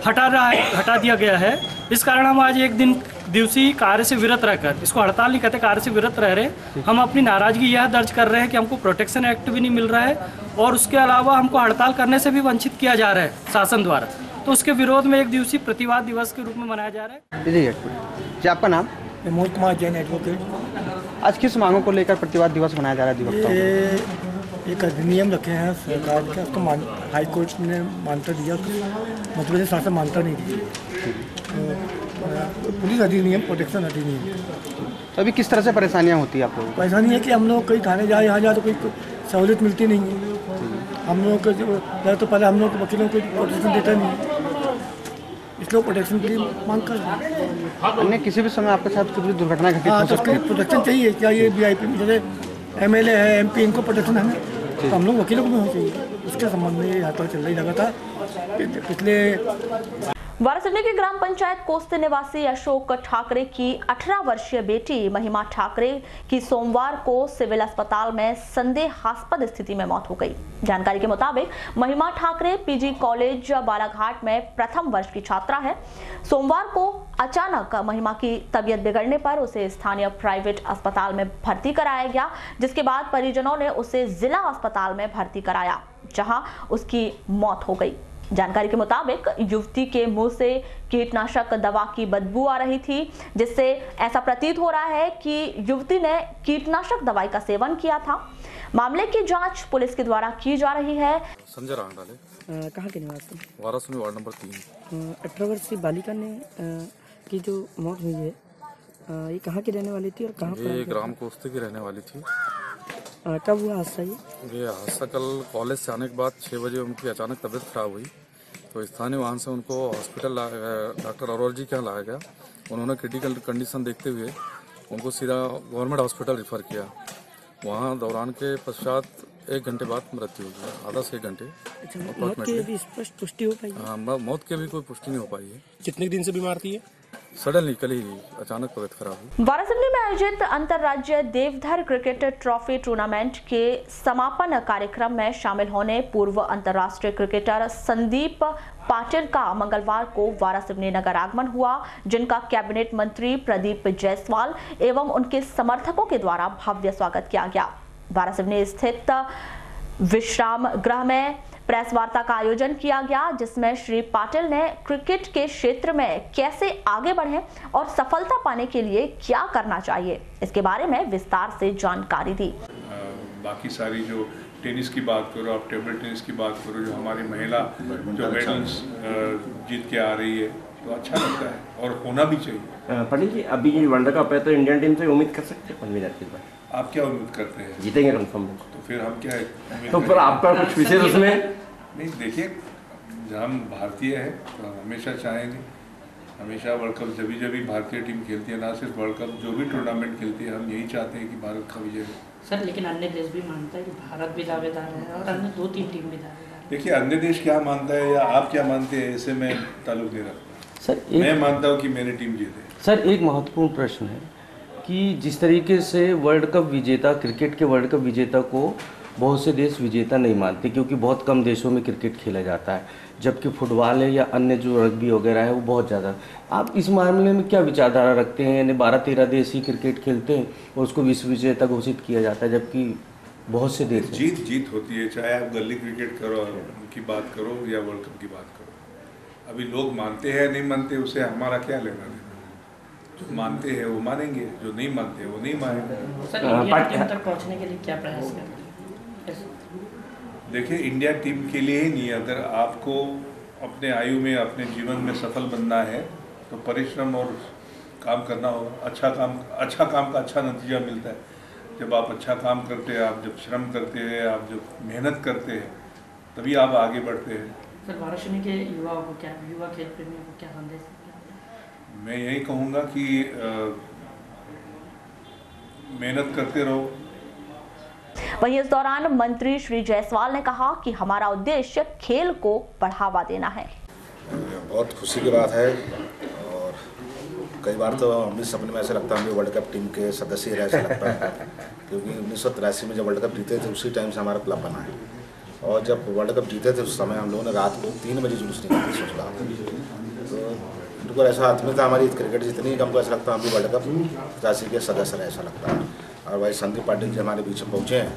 हटा दिया गया है। इस कारण हम आज एक दिन दिवसीय कार्य से विरत रहकर, इसको हड़ताल नहीं कहते, कार्य से विरत रह रहे, हम अपनी नाराजगी यह दर्ज कर रहे हैं कि हमको प्रोटेक्शन एक्ट भी नहीं मिल रहा है और उसके अलावा हमको हड़ताल करने से भी वंचित किया जा रहा है शासन द्वारा। तो उसके विरोध में एक दिवसीय प्रतिवाद दिवस के रूप में मनाया जा रहा है। जी, आपका नाम? प्रमोद कुमार जैन एडवोकेट। आज किस मांगों को लेकर प्रतिवाद दिवस मनाया जा रहा है अधिवक्ताओं ये एक अधिनियम रखे हैं सरकार के, उसको हाई कोर्ट ने मान्यता दिया, मध्य प्रदेश शासन मान्यता नहीं दी। पुलिस अधिनियम, प्रोटेक्शन अधिनियम। तो अभी किस तरह से परेशानियाँ होती है आप लोगों को? परेशानी है कि हम लोग कहीं थाने जाए, यहाँ जाए तो कोई सहूलियत मिलती नहीं है। हम लोग को तो पहले हम लोग को वकीलों को प्रोटेक्शन देता नहीं है, इसलिए प्रोटेक्शन के लिए मांग कर रहे हैं। अन्य किसी भी समय आपके साथ कुछ भी दुर्घटना घटित हाँ, हो तो सकती है? प्रोटेक्शन चाहिए। क्या ये VIP जैसे MLA है, MP, इनको प्रोटेक्शन है, तो हम लोग वकीलों को भी होना चाहिए। उसके संबंध में यहाँ पर चल रही लगा था पिछले। वारासिवनी की ग्राम पंचायत कोस्ते निवासी अशोक ठाकरे की 18 वर्षीय बेटी महिमा ठाकरे की सोमवार को सिविल अस्पताल में संदेहास्पद स्थिति में मौत हो गई। जानकारी के मुताबिक महिमा ठाकरे PG कॉलेज बालाघाट में प्रथम वर्ष की छात्रा है। सोमवार को अचानक महिमा की तबीयत बिगड़ने पर उसे स्थानीय प्राइवेट अस्पताल में भर्ती कराया गया, जिसके बाद परिजनों ने उसे जिला अस्पताल में भर्ती कराया, जहां उसकी मौत हो गई। जानकारी के मुताबिक युवती के मुंह से कीटनाशक दवा की बदबू आ रही थी, जिससे ऐसा प्रतीत हो रहा है कि युवती ने कीटनाशक दवाई का सेवन किया था। मामले की जांच पुलिस के द्वारा की जा रही है। संजय रांगडाले। कहाँ के निवासी? Waraseoni ward number 3। 18 वर्षीय बालिका ने की जो मौत हुई है, ये कहाँ की रहने वाली थी और कहाँ पर? ये ग्राम कोस्ते की रहने वाली थी। कब हुआ हादसा? ये हादसा कल कॉलेज से आने के बाद 6 बजे उनकी अचानक तबीयत खराब हुई, तो स्थानीय वाहन से उनको हॉस्पिटल डॉक्टर अरोरा जी के यहाँ लाया गया। उन्होंने क्रिटिकल कंडीशन देखते हुए उनको सीधा गवर्नमेंट हॉस्पिटल रेफर किया। वहाँ दौरान के पश्चात 1 घंटे बाद मृत्यु हो गई, आधा से 1 घंटे। मौत की अभी स्पष्ट पुष्टि हो पाई? हाँ, मौत की अभी कोई पुष्टि नहीं हो पाई है। कितने दिन से बीमार थी? सडनली कल ही अचानक तबीयत खराब हुई। वारासिवनी में आयोजित अंतर्राज्यीय देवधर क्रिकेट ट्रॉफी टूर्नामेंट के समापन कार्यक्रम में शामिल होने पूर्व अंतर्राष्ट्रीय क्रिकेटर संदीप पाटिल का मंगलवार को वारासिवनी नगर आगमन हुआ, जिनका कैबिनेट मंत्री प्रदीप जायसवाल एवं उनके समर्थकों के द्वारा भव्य स्वागत किया गया। वारासिवनी स्थित विश्राम गृह में प्रेस वार्ता का आयोजन किया गया, जिसमें श्री पाटिल ने क्रिकेट के क्षेत्र में कैसे आगे बढ़े और सफलता पाने के लिए क्या करना चाहिए, इसके बारे में विस्तार से जानकारी दी। बाकी सारी जो टेनिस की बात करो, आप टेबल टेनिस की बात करो, जो हमारी महिला जो मेडल्स जीत के आ रही है, तो अच्छा लगता है और होना भी चाहिए। पंडित जी, अभी ये वर्ल्ड कप है तो इंडियन टीम से उम्मीद कर सकते हैं? आप क्या उम्मीद करते हैं? जीतेंगे कंफर्म? तो फिर हम क्या उम्मीद तो फिर आपका कुछ विशेष उसमें? नहीं, देखिए, जब हम भारतीय हैं तो हम हमेशा चाहेंगे, हमेशा वर्ल्ड कप जब भी भारतीय टीम खेलती है, ना सिर्फ वर्ल्ड कप, जो भी टूर्नामेंट खेलती है, हम यही चाहते हैं कि भारत का विजय हो। सर, लेकिन अन्य देश भी मानता है कि भारत भी दावेदार है और अन्य 2-3 टीम भी दावेदार है। देखिए, अन्य देश क्या मानता है या आप क्या मानते हैं, ऐसे मैं ताल्लुक नहीं रखता। सर, मैं मानता हूँ कि मेरी टीम जीते। सर, एक महत्वपूर्ण प्रश्न है कि जिस तरीके से वर्ल्ड कप विजेता, क्रिकेट के वर्ल्ड कप विजेता को बहुत से देश विजेता नहीं मानते, क्योंकि बहुत कम देशों में क्रिकेट खेला जाता है, जबकि फुटबॉल है या अन्य जो रग्बी वगैरह है वो बहुत ज़्यादा। आप इस मामले में क्या विचारधारा रखते हैं? यानी 12-13 देश ही क्रिकेट खेलते हैं और उसको विश्व विजेता घोषित किया जाता है, जबकि बहुत से देश। जीत होती है, चाहे आप गली क्रिकेट करो की बात करो या वर्ल्ड कप की बात करो। अभी लोग मानते हैं नहीं मानते, उसे हमारा क्या लेना देना। जो मानते हैं वो मानेंगे, जो नहीं मानते वो नहीं मानेंगे। सर, इंडिया टीम तक पहुंचने के लिए क्या प्रयास करें? देखिए, इंडिया टीम के लिए ही नहीं, अगर आपको अपने आयु में, अपने जीवन में सफल बनना है तो परिश्रम और काम करना होगा। अच्छा काम का अच्छा नतीजा मिलता है जब आप अच्छा काम करते हैं, आप जब श्रम करते हैं, आप जब मेहनत करते हैं, तभी आप आगे बढ़ते हैं। सर, वाराणसी के युवाओं को क्या, युवा खेल प्रेमियों को क्या संदेश है? मैं यही कहूँगा कि मेहनत करते रहो। वहीं इस दौरान मंत्री श्री जायसवाल ने कहा कि हमारा उद्देश्य खेल को बढ़ावा देना है। बहुत खुशी की बात है और कई बार तो हम भी सपने में ऐसा लगता है हम भी वर्ल्ड कप टीम के सदस्य रहे, ऐसा लगता है, क्योंकि 1983 में जब वर्ल्ड कप जीते थे उसी टाइम से हमारा क्लब बना है। और जब वर्ल्ड कप जीते थे उस समय हम लोगों ने रात को 3 बजे जुलूस निकाली, सोच रहा तो उनको ऐसा आत्मीयता था हमारी क्रिकेट जितनी, हमको ऐसा लगता है हम भी वर्ल्ड कप राशि के सदस्य रहे, ऐसा लगता है। और भाई संदीप पाटिल जी हमारे बीच में पहुँचे हैं,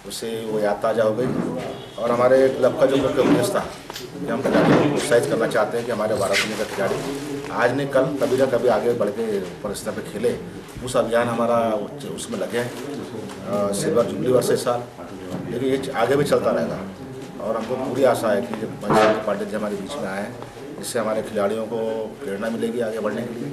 उससे वो याद ताज़ा हो गई। और हमारे क्लब का जो मुख्य उद्देश्य था कि हम खिलाड़ियों को प्रोत्साहित करना चाहते हैं कि हमारे वाराणसी का खिलाड़ी आज नहीं कल कभी ना कभी आगे बढ़ के ऊपर स्तर पर खेले उस अभियान हमारा उसमें लगे हैं सिल्वर जुबली वर्ष इस साल, लेकिन ये आगे भी चलता रहेगा और हमको पूरी आशा है कि जब पंचायत पाटिल जी हमारे बीच में आए हैं इससे हमारे खिलाड़ियों को प्रेरणा मिलेगी आगे बढ़ने के लिए,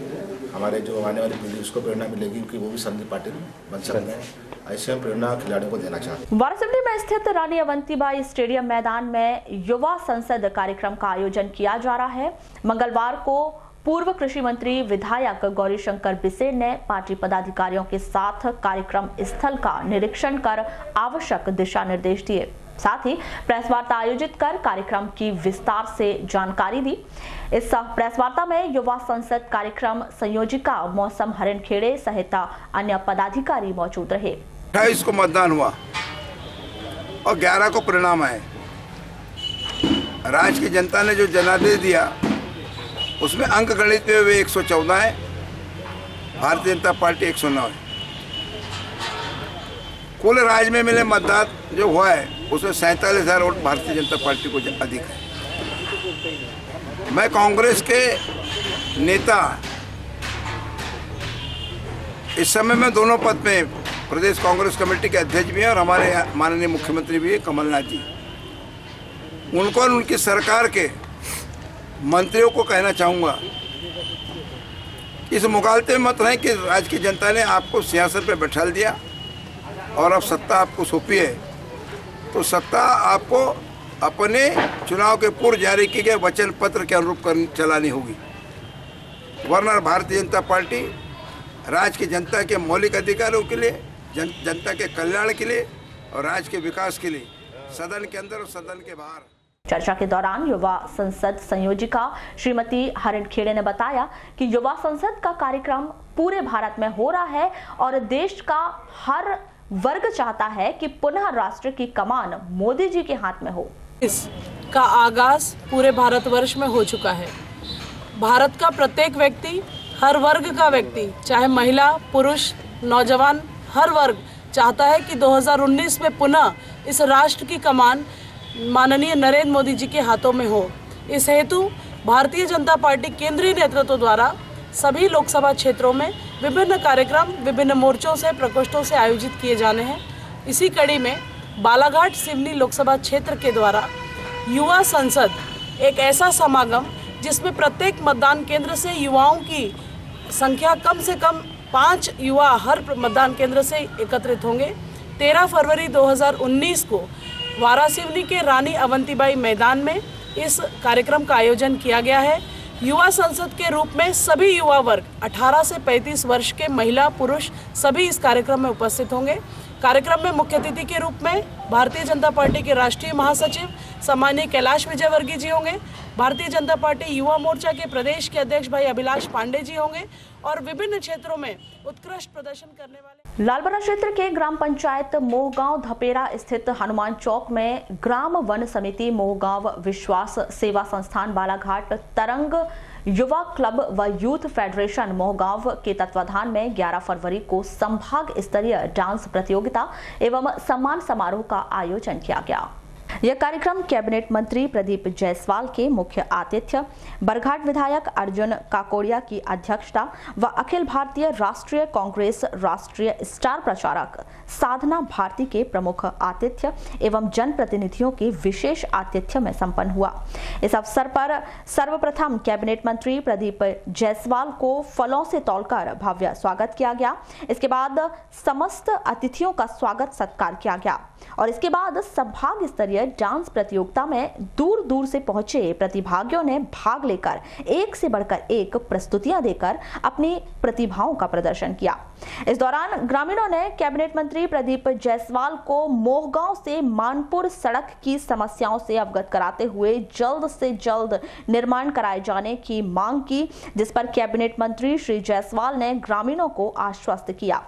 हमारे जो आने वाली पीढ़ी उसको प्रेरणा मिलेगी क्योंकि वो भी संदीप पाटिल बन सकते हैं। ऐसे हम प्रेरणा खिलाड़ियों को देना चाहते हैं। वारासिवनी में स्थित रानी अवंतीबाई स्टेडियम मैदान में युवा संसद कार्यक्रम का आयोजन किया जा रहा है। मंगलवार को पूर्व कृषि मंत्री विधायक गौरीशंकर बिसेन ने पार्टी पदाधिकारियों के साथ कार्यक्रम स्थल का निरीक्षण कर आवश्यक दिशा निर्देश दिए। साथ ही प्रेस वार्ता आयोजित कर कार्यक्रम की विस्तार से जानकारी दी। इस प्रेस वार्ता में युवा संसद कार्यक्रम संयोजिका मौसम हरिणखेड़े सहित अन्य पदाधिकारी मौजूद रहे। 28 को मतदान हुआ और 11 को परिणाम आए। राज्य की जनता ने जो जनादेश दिया उसमें अंक गणित में वे 114 है, भारतीय जनता पार्टी 109 है। कुल राज्य में मिले मतदान जो हुआ है उसमें 47,000 वोट भारतीय जनता पार्टी को अधिक है। मैं कांग्रेस के नेता इस समय में दोनों पद में प्रदेश कांग्रेस कमेटी के अध्यक्ष भी हैं और हमारे माननीय मुख्यमंत्री भी हैं कमलनाथ जी। उनको और उनकी सरकार के मंत्रियों को कहना चाहूँगा इस मुगालते में मत रहें कि राज्य की जनता ने आपको सियासत पर बैठा दिया और अब सत्ता आपको सौंपी है तो सत्ता आपको अपने चुनाव के पूर्व जारी किए गए वचन पत्र के अनुरूप चलानी होगी, वरना भारतीय जनता पार्टी राज्य की जनता के मौलिक अधिकारों के लिए, जनता के कल्याण के लिए और राज्य के विकास के लिए सदन के अंदर और सदन के बाहर। चर्चा के दौरान युवा संसद संयोजिका श्रीमती हरिणखेड़े ने बताया कि युवा संसद का कार्यक्रम पूरे भारत में हो रहा है और देश का हर वर्ग चाहता है कि पुनः राष्ट्र की कमान मोदी जी के हाथ में हो। इसका आगाज पूरे भारतवर्ष में हो चुका है। भारत का प्रत्येक व्यक्ति, हर वर्ग का व्यक्ति, चाहे महिला, पुरुष, नौजवान, हर वर्ग चाहता है कि 2019 में पुनः इस राष्ट्र की कमान माननीय नरेंद्र मोदी जी के हाथों में हो। इस हेतु भारतीय जनता पार्टी केंद्रीय नेतृत्व द्वारा सभी लोकसभा क्षेत्रों में विभिन्न कार्यक्रम विभिन्न मोर्चों से प्रकोष्ठों से आयोजित किए जाने हैं। इसी कड़ी में बालाघाट सिवनी लोकसभा क्षेत्र के द्वारा युवा संसद एक ऐसा समागम जिसमें प्रत्येक मतदान केंद्र से युवाओं की संख्या कम से कम 5 युवा हर मतदान केंद्र से एकत्रित होंगे। 13 फरवरी 2019 को वारासिवनी के रानी अवंतीबाई मैदान में इस कार्यक्रम का आयोजन किया गया है। युवा संसद के रूप में सभी युवा वर्ग 18 से 35 वर्ष के महिला पुरुष सभी इस कार्यक्रम में उपस्थित होंगे। कार्यक्रम में मुख्य अतिथि के रूप में भारतीय जनता पार्टी के राष्ट्रीय महासचिव सम्मानीय कैलाश विजयवर्गीय जी होंगे। भारतीय जनता पार्टी युवा मोर्चा के प्रदेश के अध्यक्ष भाई अभिलाष पांडे जी होंगे और विभिन्न क्षेत्रों में उत्कृष्ट प्रदर्शन करने वाले। लालबरा क्षेत्र के ग्राम पंचायत मोहगांव धपेरा स्थित हनुमान चौक में ग्राम वन समिति मोहगांव विश्वास सेवा संस्थान बालाघाट तरंग युवा क्लब व यूथ फेडरेशन मोहगांव के तत्वाधान में 11 फरवरी को संभाग स्तरीय डांस प्रतियोगिता एवं सम्मान समारोह का आयोजन किया गया। यह कार्यक्रम कैबिनेट मंत्री प्रदीप जायसवाल के मुख्य आतिथ्य, बरघाट विधायक अर्जुन काकोड़िया की अध्यक्षता व अखिल भारतीय राष्ट्रीय कांग्रेस राष्ट्रीय स्टार प्रचारक साधना भारती के प्रमुख आतिथ्य एवं जनप्रतिनिधियों के विशेष आतिथ्य में संपन्न हुआ। इस अवसर पर सर्वप्रथम कैबिनेट मंत्री प्रदीप जायसवाल को फलों से तोलकर भव्य स्वागत किया गया। इसके बाद समस्त अतिथियों का स्वागत सत्कार किया गया और इसके बाद संभाग स्तरीय डांस प्रतियोगिता में दूर दूर से पहुंचे प्रतिभागियों ने भाग लेकर एक से बढ़कर एक प्रस्तुतियां देकर अपनी प्रतिभाओं का प्रदर्शन किया। इस दौरान ग्रामीणों ने कैबिनेट मंत्री प्रदीप जायसवाल को मोहगांव से मानपुर सड़क की समस्याओं से अवगत कराते हुए जल्द से जल्द निर्माण कराए जाने की मांग की, जिस पर कैबिनेट मंत्री श्री जायसवाल ने ग्रामीणों को आश्वस्त किया।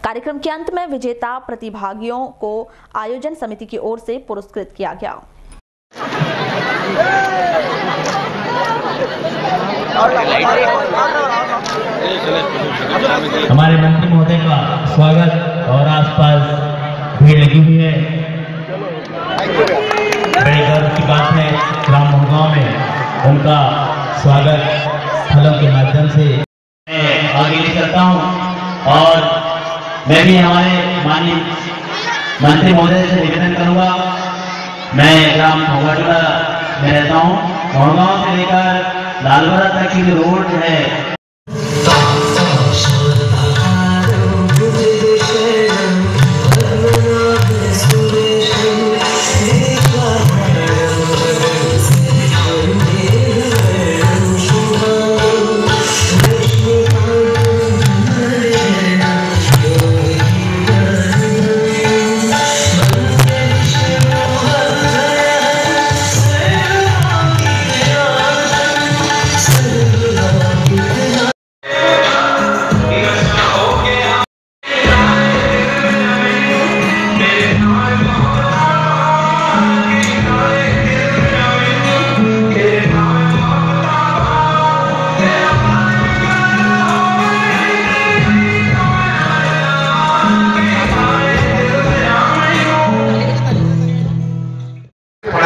कार्यक्रम के अंत में विजेता प्रतिभागियों को आयोजन समिति की ओर से पुरस्कृत किया गया। हमारे मंत्री महोदय का स्वागत और आसपास भीड़ लगी हुई है। बड़े गर्व की बात है ग्राम मोहगांव में उनका स्वागत फलों के माध्यम से मैं आगे ले सकता हूँ। मैं भी हमारे माननीय मंत्री महोदय से निवेदन करूंगा। मैं ग्राम भोगाटोला में रहता हूँ। भोगांव से लेकर लालबरा तक की जो रोड है,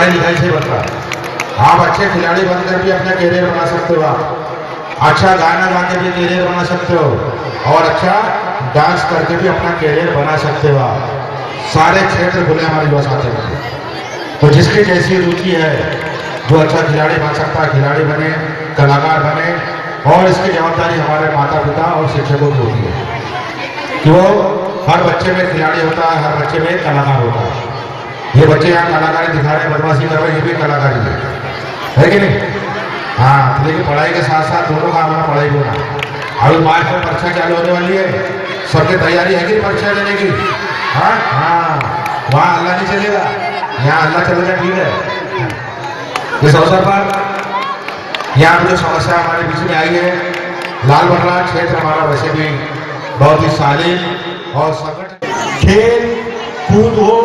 लिखाई से बनता है। आप अच्छे खिलाड़ी बनकर भी अपना कैरियर बना सकते हो, आप अच्छा गाना गा के भी कैरियर बना सकते हो और अच्छा डांस करके भी अपना कैरियर बना सकते हो। आप सारे क्षेत्र खुले हमारे युवा साथी में, तो जिसकी जैसी रुचि है जो अच्छा खिलाड़ी बन सकता है, खिलाड़ी बने, कलाकार बने। और इसकी जवाबदारी हमारे माता पिता और शिक्षकों की होती है कि वो हर बच्चे में खिलाड़ी होता है, हर बच्चे में कलाकार होता है। ये बच्चे यहाँ कलाकारी दिखा रहे हैं, बदमाशी कर रहे हैं, ये भी कलाकारी है कि नहीं? हाँ, लेकिन पढ़ाई के साथ साथ दोनों का हमारा पढ़ाई होना। अभी मार्च में परीक्षा चालू होने वाली है, सबकी तैयारी है कि परीक्षा देने की? हाँ हाँ, वहाँ अल्लाह नहीं चलेगा, यहाँ अल्लाह चलेगा। ठीक है, इस अवसर पर यहाँ पर जो समस्या हमारे बीच में आई है, लालबर्रा क्षेत्र हमारा वैसे भी बहुत ही सालिम और संगठन, खेल कूद हो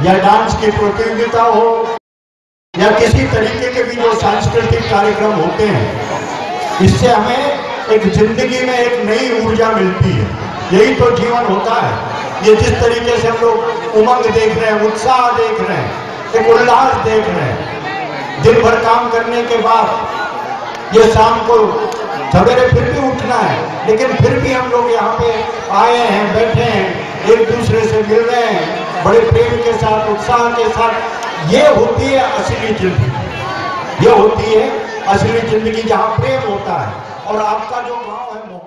या डांस की प्रतियोगिता हो या किसी तरीके के भी जो सांस्कृतिक कार्यक्रम होते हैं, इससे हमें एक जिंदगी में एक नई ऊर्जा मिलती है। यही तो जीवन होता है। ये जिस तरीके से हम लोग उमंग देख रहे हैं, उत्साह देख रहे हैं, एक उल्लास देख रहे हैं, दिन भर काम करने के बाद ये शाम को सवेरे फिर भी उठना है, लेकिन फिर भी हम लोग यहाँ पे आए हैं, बैठे हैं, एक दूसरे से मिल रहे हैं बड़े प्रेम के साथ, उत्साह के साथ। ये होती है असली जिंदगी, ये होती है असली जिंदगी जहाँ प्रेम होता है। और आपका जो गांव है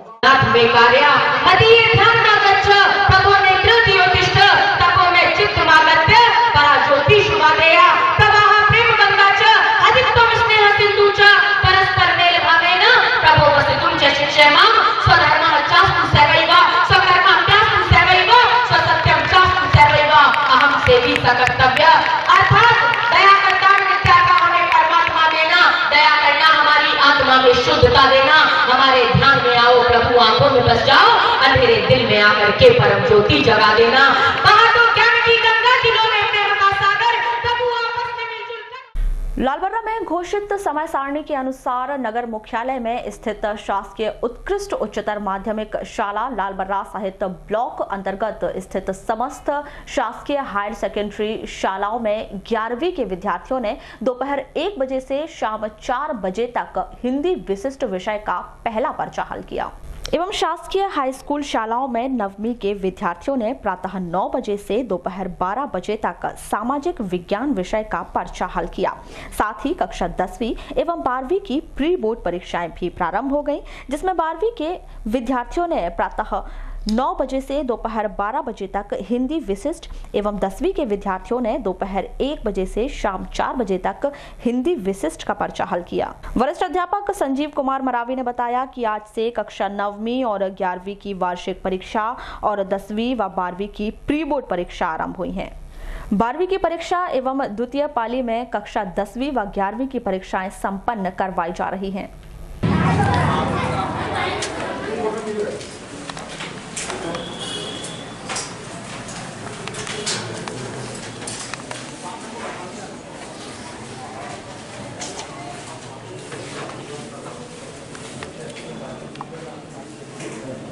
कर्तव्य अर्थात दया करता नित्या का हमें परमात्मा देना, दया करना हमारी आत्मा में शुद्धता देना। हमारे ध्यान में आओ प्रभु, आंखों में बस जाओ, अंधेरे दिल में आकर के परम ज्योति जगा देना। कहा तो ज्ञान की गंगा, दिलों में प्रेम का सागर, प्रभु आपस में मिलजुल कर। लालबर्रा में घोषित समय सारणी के अनुसार नगर मुख्यालय में स्थित शासकीय उत्कृष्ट उच्चतर माध्यमिक शाला लालबर्रा सहित ब्लॉक अंतर्गत स्थित समस्त शासकीय हायर सेकेंडरी शालाओं में 11वीं के विद्यार्थियों ने दोपहर 1 बजे से शाम 4 बजे तक हिंदी विशिष्ट विषय का पहला पर्चा हल किया। एवं शासकीय हाई स्कूल शालाओं में 9वीं के विद्यार्थियों ने प्रातः 9 बजे से दोपहर 12 बजे तक सामाजिक विज्ञान विषय का पर्चा हल किया। साथ ही कक्षा 10वीं एवं 12वीं की प्री बोर्ड परीक्षाएं भी प्रारंभ हो गईं, जिसमें 12वीं के विद्यार्थियों ने प्रातः 9 बजे से दोपहर 12 बजे तक हिंदी विशिष्ट एवं 10वीं के विद्यार्थियों ने दोपहर 1 बजे से शाम 4 बजे तक हिंदी विशिष्ट का पर्चा हल किया। वरिष्ठ अध्यापक संजीव कुमार मरावी ने बताया कि आज से कक्षा 9वीं और 11वीं की वार्षिक परीक्षा और 10वीं व 12वीं की प्री बोर्ड परीक्षा आरंभ हुई है। 12वीं की परीक्षा एवं द्वितीय पाली में कक्षा 10वीं व 11वीं की परीक्षाएं संपन्न करवाई जा रही हैं।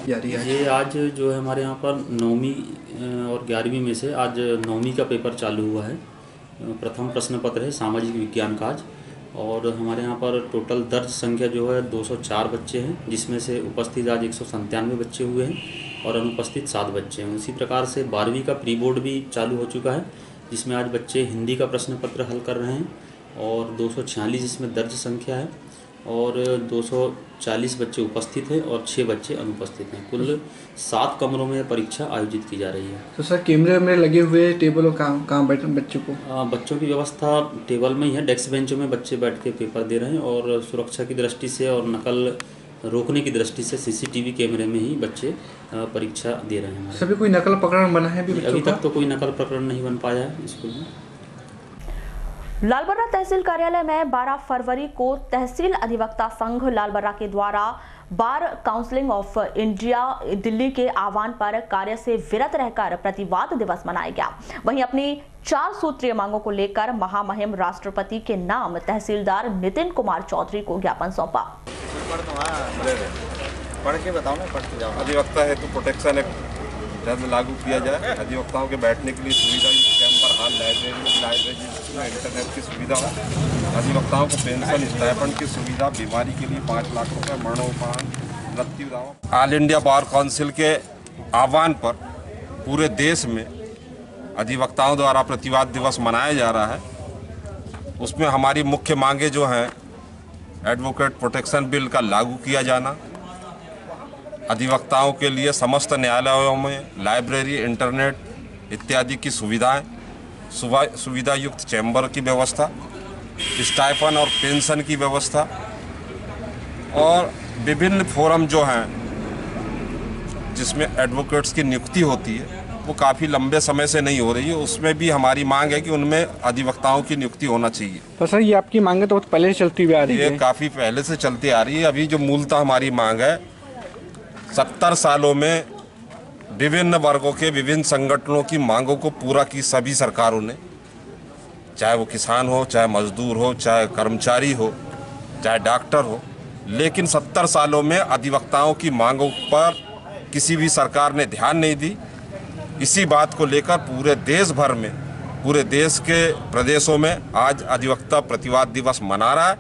ये आज जो है हमारे यहाँ पर 9वीं और 11वीं में से आज 9वीं का पेपर चालू हुआ है। प्रथम प्रश्न पत्र है सामाजिक विज्ञान का आज, और हमारे यहाँ पर टोटल दर्ज संख्या जो है 204 बच्चे हैं, जिसमें से उपस्थित आज 197 बच्चे हुए हैं। और अनुपस्थित 7 बच्चे हैं। उसी प्रकार से 12वीं का प्री बोर्ड भी चालू हो चुका है, जिसमें आज बच्चे हिंदी का प्रश्न पत्र हल कर रहे हैं और 246 इसमें दर्ज संख्या है और 240 बच्चे उपस्थित हैं और 6 बच्चे अनुपस्थित हैं। कुल 7 कमरों में परीक्षा आयोजित की जा रही है। तो सर कैमरे में लगे हुए टेबलों कहाँ बैठे बच्चों को? बच्चों की व्यवस्था टेबल में ही है, डेस्क बेंचों में बच्चे बैठ के पेपर दे रहे हैं और सुरक्षा की दृष्टि से और नकल रोकने की दृष्टि से CCTV कैमरे में ही बच्चे परीक्षा दे रहे हैं। सभी कोई नकल प्रकरण बना है अभी तक तो कोई नकल प्रकरण नहीं बन पाया है स्कूल में। लालबर्रा तहसील कार्यालय में 12 फरवरी को तहसील अधिवक्ता संघ लालबर्रा के द्वारा bar council of India Delhi के आह्वान पर कार्य से विरत रहकर प्रतिवाद दिवस मनाया गया। वहीं अपनी 4 सूत्रीय मांगों को लेकर महामहिम राष्ट्रपति के नाम तहसीलदार नितिन कुमार चौधरी को ज्ञापन सौंपा। पढ़ के बताओ ना, पढ़ के जाओ। अधिवक्ता हेतु प्रोटेक्शन एक्ट जल्द लागू किया जाए। अधिवक्ताओं के बैठने के लिए सुविधा चैम्बर हॉल, लाइब्रेरी में इंटरनेट की सुविधा हो। अधिवक्ताओं को पेंशन स्टाइपेंड की सुविधा, बीमारी के लिए 5 लाख रुपए, मरणोपरांत मृत्यु दावा। ऑल इंडिया बार काउंसिल के आह्वान पर पूरे देश में अधिवक्ताओं द्वारा प्रतिवाद दिवस मनाया जा रहा है। उसमें हमारी मुख्य मांगे जो हैं, एडवोकेट प्रोटेक्शन बिल का लागू किया जाना, अधिवक्ताओं के लिए समस्त न्यायालयों में लाइब्रेरी, इंटरनेट इत्यादि की सुविधाएं, सुविधा युक्त चैम्बर की व्यवस्था, स्टाइफन और पेंशन की व्यवस्था और विभिन्न फोरम जो हैं जिसमें एडवोकेट्स की नियुक्ति होती है वो काफ़ी लंबे समय से नहीं हो रही है। उसमें भी हमारी मांग है कि उनमें अधिवक्ताओं की नियुक्ति होना चाहिए। तो सर ये आपकी मांग है तो पहले से चलती हुई आ रही है? ये काफ़ी पहले से चलती आ रही है। अभी जो मूलतः हमारी मांग है, 70 सालों में विभिन्न वर्गों के विभिन्न संगठनों की मांगों को पूरा की सभी सरकारों ने, चाहे वो किसान हो, चाहे मजदूर हो, चाहे कर्मचारी हो, चाहे डॉक्टर हो, लेकिन 70 सालों में अधिवक्ताओं की मांगों पर किसी भी सरकार ने ध्यान नहीं दी। इसी बात को लेकर पूरे देश भर में, पूरे देश के प्रदेशों में आज अधिवक्ता प्रतिवाद दिवस मना रहा है।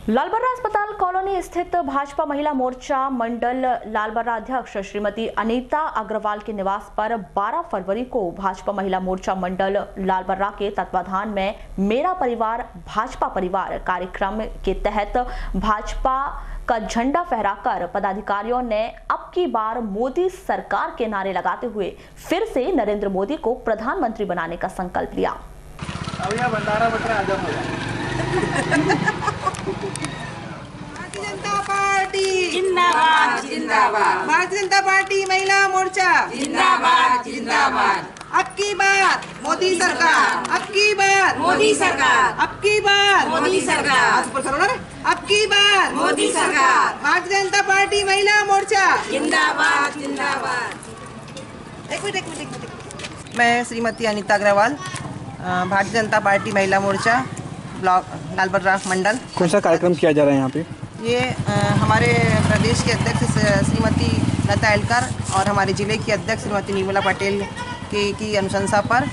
लालबर्रा अस्पताल कॉलोनी स्थित भाजपा महिला मोर्चा मंडल लालबर्रा अध्यक्ष श्रीमती अनीता अग्रवाल के निवास पर 12 फरवरी को भाजपा महिला मोर्चा मंडल लालबर्रा के तत्वाधान में मेरा परिवार भाजपा परिवार कार्यक्रम के तहत भाजपा का झंडा फहराकर पदाधिकारियों ने अब की बार मोदी सरकार के नारे लगाते हुए फिर से नरेंद्र मोदी को प्रधानमंत्री बनाने का संकल्प लिया। जनता पार्टी जिंदाबाद जिंदाबाद, भारतीय जनता पार्टी महिला मोर्चा जिंदाबाद जिंदाबाद। अब की बार मोदी सरकार, अब की बार मोदी सरकार, अब की बार मोदी सरकार, अब की बार मोदी सरकार। भारतीय जनता पार्टी महिला मोर्चा जिंदाबाद जिंदाबाद। एक मिनट। मैं श्रीमती अनीता अग्रवाल, भारतीय जनता पार्टी महिला मोर्चा ब्लॉक लालबर्रा मंडल। कौन सा कार्यक्रम किया जा रहा है यहाँ पे? ये हमारे प्रदेश के अध्यक्ष श्रीमती लता एलकर और हमारे जिले की अध्यक्ष श्रीमती निर्मला पटेल की अनुशंसा पर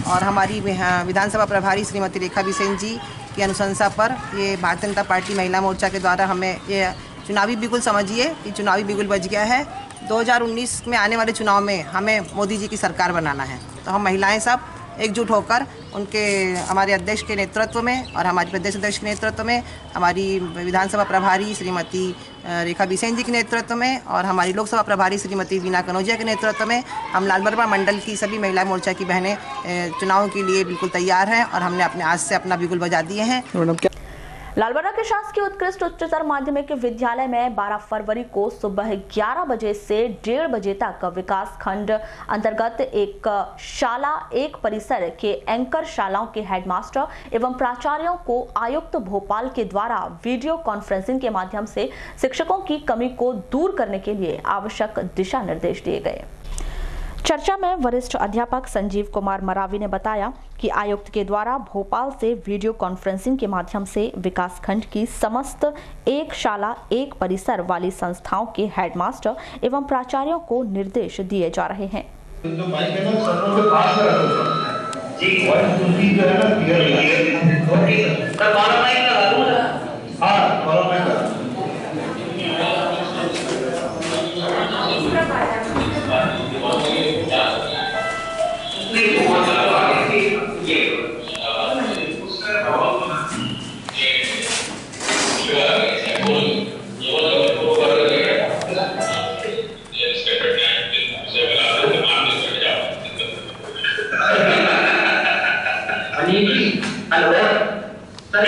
और हमारी विधानसभा प्रभारी श्रीमती रेखा बिसेन जी की अनुशंसा पर ये भारतीय जनता पार्टी महिला मोर्चा के द्वारा हमें ये चुनावी बिगुल, समझिए कि चुनावी बिगुल बज गया है। 2019 में आने वाले चुनाव में हमें मोदी जी की सरकार बनाना है, तो हम महिलाएं सब एकजुट होकर उनके हमारे अध्यक्ष के नेतृत्व में और हमारे प्रदेश अध्यक्ष के नेतृत्व में, हमारी विधानसभा प्रभारी श्रीमती रेखा बिसेन जी के नेतृत्व में और हमारी लोकसभा प्रभारी श्रीमती वीना कनौजिया के नेतृत्व में हम लालबर्रा मंडल की सभी महिला मोर्चा की बहनें चुनाव के लिए बिल्कुल तैयार हैं और हमने अपने आज से अपना बिगुल बजा दिए हैं। लालबर्रा के शासकीय उत्कृष्ट उच्चतर माध्यमिक विद्यालय में 12 फरवरी को सुबह 11 बजे से 1:30 बजे तक विकास खंड अंतर्गत एक शाला एक परिसर के एंकर शालाओं के हेडमास्टर एवं प्राचार्यों को आयुक्त भोपाल के द्वारा वीडियो कॉन्फ्रेंसिंग के माध्यम से शिक्षकों की कमी को दूर करने के लिए आवश्यक दिशा निर्देश दिए गए। चर्चा में वरिष्ठ अध्यापक संजीव कुमार मरावी ने बताया कि आयुक्त के द्वारा भोपाल से वीडियो कॉन्फ्रेंसिंग के माध्यम से विकास खंड की समस्त एक शाला एक परिसर वाली संस्थाओं के हेडमास्टर एवं प्राचार्यों को निर्देश दिए जा रहे हैं। आज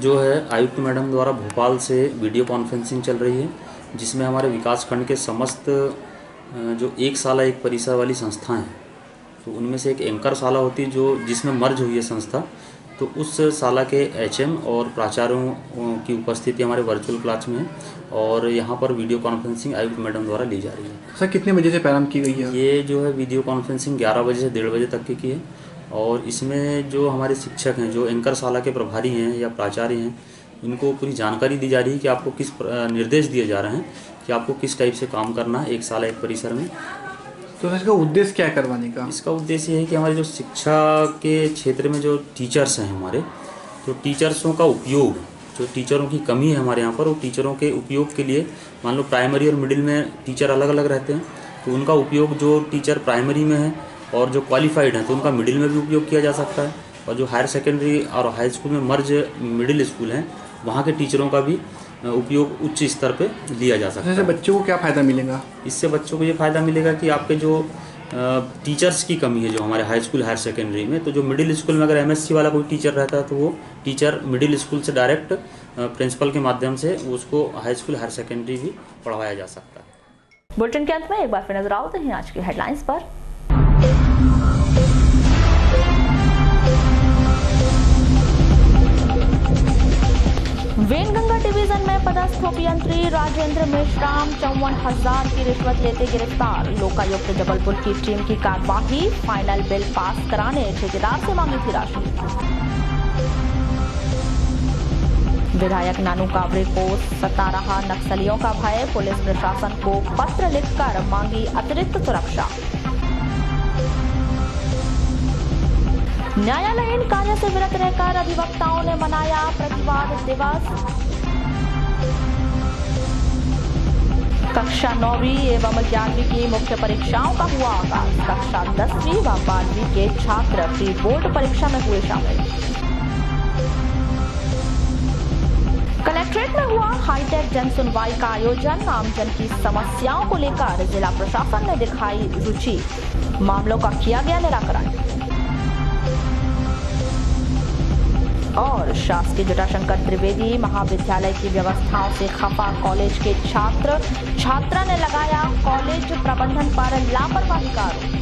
जो है आयुक्त मैडम द्वारा भोपाल से वीडियो कॉन्फ्रेंसिंग चल रही है, जिसमें हमारे विकास खंड के समस्त जो एक शाला एक परिसर वाली संस्थाएं हैं, तो उनमें से एक एंकर शाला होती है जो जिसमें मर्ज हुई है संस्था, तो उस शाला के एचएम और प्राचार्यों की उपस्थिति हमारे वर्चुअल क्लास में है और यहाँ पर वीडियो कॉन्फ्रेंसिंग आयुक्त मैडम द्वारा ली जा रही है। सर कितने बजे से प्रारंभ की गई है? ये जो है वीडियो कॉन्फ्रेंसिंग 11 बजे से 1:30 बजे तक की है और इसमें जो हमारे शिक्षक हैं, जो एंकर शाला के प्रभारी हैं या प्राचार्य हैं, इनको पूरी जानकारी दी जा रही है कि आपको किस निर्देश दिए जा रहे हैं कि आपको किस टाइप से काम करना है एक शाला एक परिसर में। तो इसका उद्देश्य क्या है करवाने का? इसका उद्देश्य है कि हमारे जो शिक्षा के क्षेत्र में जो टीचर्स हैं हमारे, तो टीचर्सों का उपयोग, जो टीचरों की कमी है हमारे यहाँ पर, वो टीचरों के उपयोग के लिए, मान लो प्राइमरी और मिडिल में टीचर अलग अलग रहते हैं, तो उनका उपयोग जो टीचर प्राइमरी में है और जो क्वालिफाइड हैं तो उनका मिडिल में भी उपयोग किया जा सकता है, और जो हायर सेकेंडरी और हाई स्कूल में मर्ज मिडिल स्कूल हैं वहाँ के टीचरों का भी उपयोग उच्च स्तर पे लिया जा सकता है। इससे बच्चों को क्या फ़ायदा मिलेगा? इससे बच्चों को ये फ़ायदा मिलेगा कि आपके जो टीचर्स की कमी है जो हमारे हाई स्कूल हायर सेकेंडरी में, तो जो मिडिल स्कूल में अगर एमएससी वाला कोई टीचर रहता है तो वो टीचर मिडिल स्कूल से डायरेक्ट प्रिंसिपल के माध्यम से उसको हाई स्कूल हायर सेकेंडरी भी पढ़वाया जा सकता है। बुलेटिन के अंत में एक बार फिर नजर आओ हैं आज की हेडलाइंस पर। वेनगंगा डिवीजन में पदस्थ अभियंत्री राजेंद्र मेश्राम 54,000 की रिश्वत लेते गिरफ्तार। लोकायुक्त जबलपुर की टीम की कार्यवाही, फाइनल बिल पास कराने ठेकेदार से मांगी थी राशि। विधायक नानू कावरे को सता रहा नक्सलियों का भय, पुलिस प्रशासन को पत्र लिखकर मांगी अतिरिक्त सुरक्षा। न्यायालयीन कार्य से विरत रहकर अधिवक्ताओं ने मनाया प्रतिवाद दिवस। कक्षा 9वीं एवं 11वीं की मुख्य परीक्षाओं का हुआ आगाज। कक्षा 10वीं व 12वीं के छात्र प्री बोर्ड परीक्षा में हुए शामिल। कलेक्ट्रेट में हुआ हाईटेक जन सुनवाई का आयोजन। आमजन की समस्याओं को लेकर जिला प्रशासन ने दिखाई रुचि, मामलों का किया गया निराकरण। और शासकीय जटाशंकर त्रिवेदी महाविद्यालय की व्यवस्थाओं से खफा कॉलेज के छात्रा ने लगाया कॉलेज प्रबंधन पर लापरवाही का आरोप।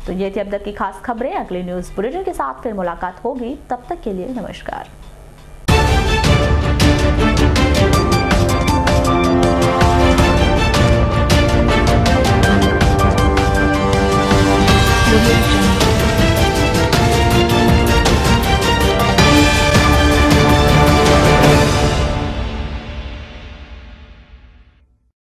तो ये थी अब तक की खास खबरें। अगली न्यूज बुलेटिन के साथ फिर मुलाकात होगी, तब तक के लिए नमस्कार।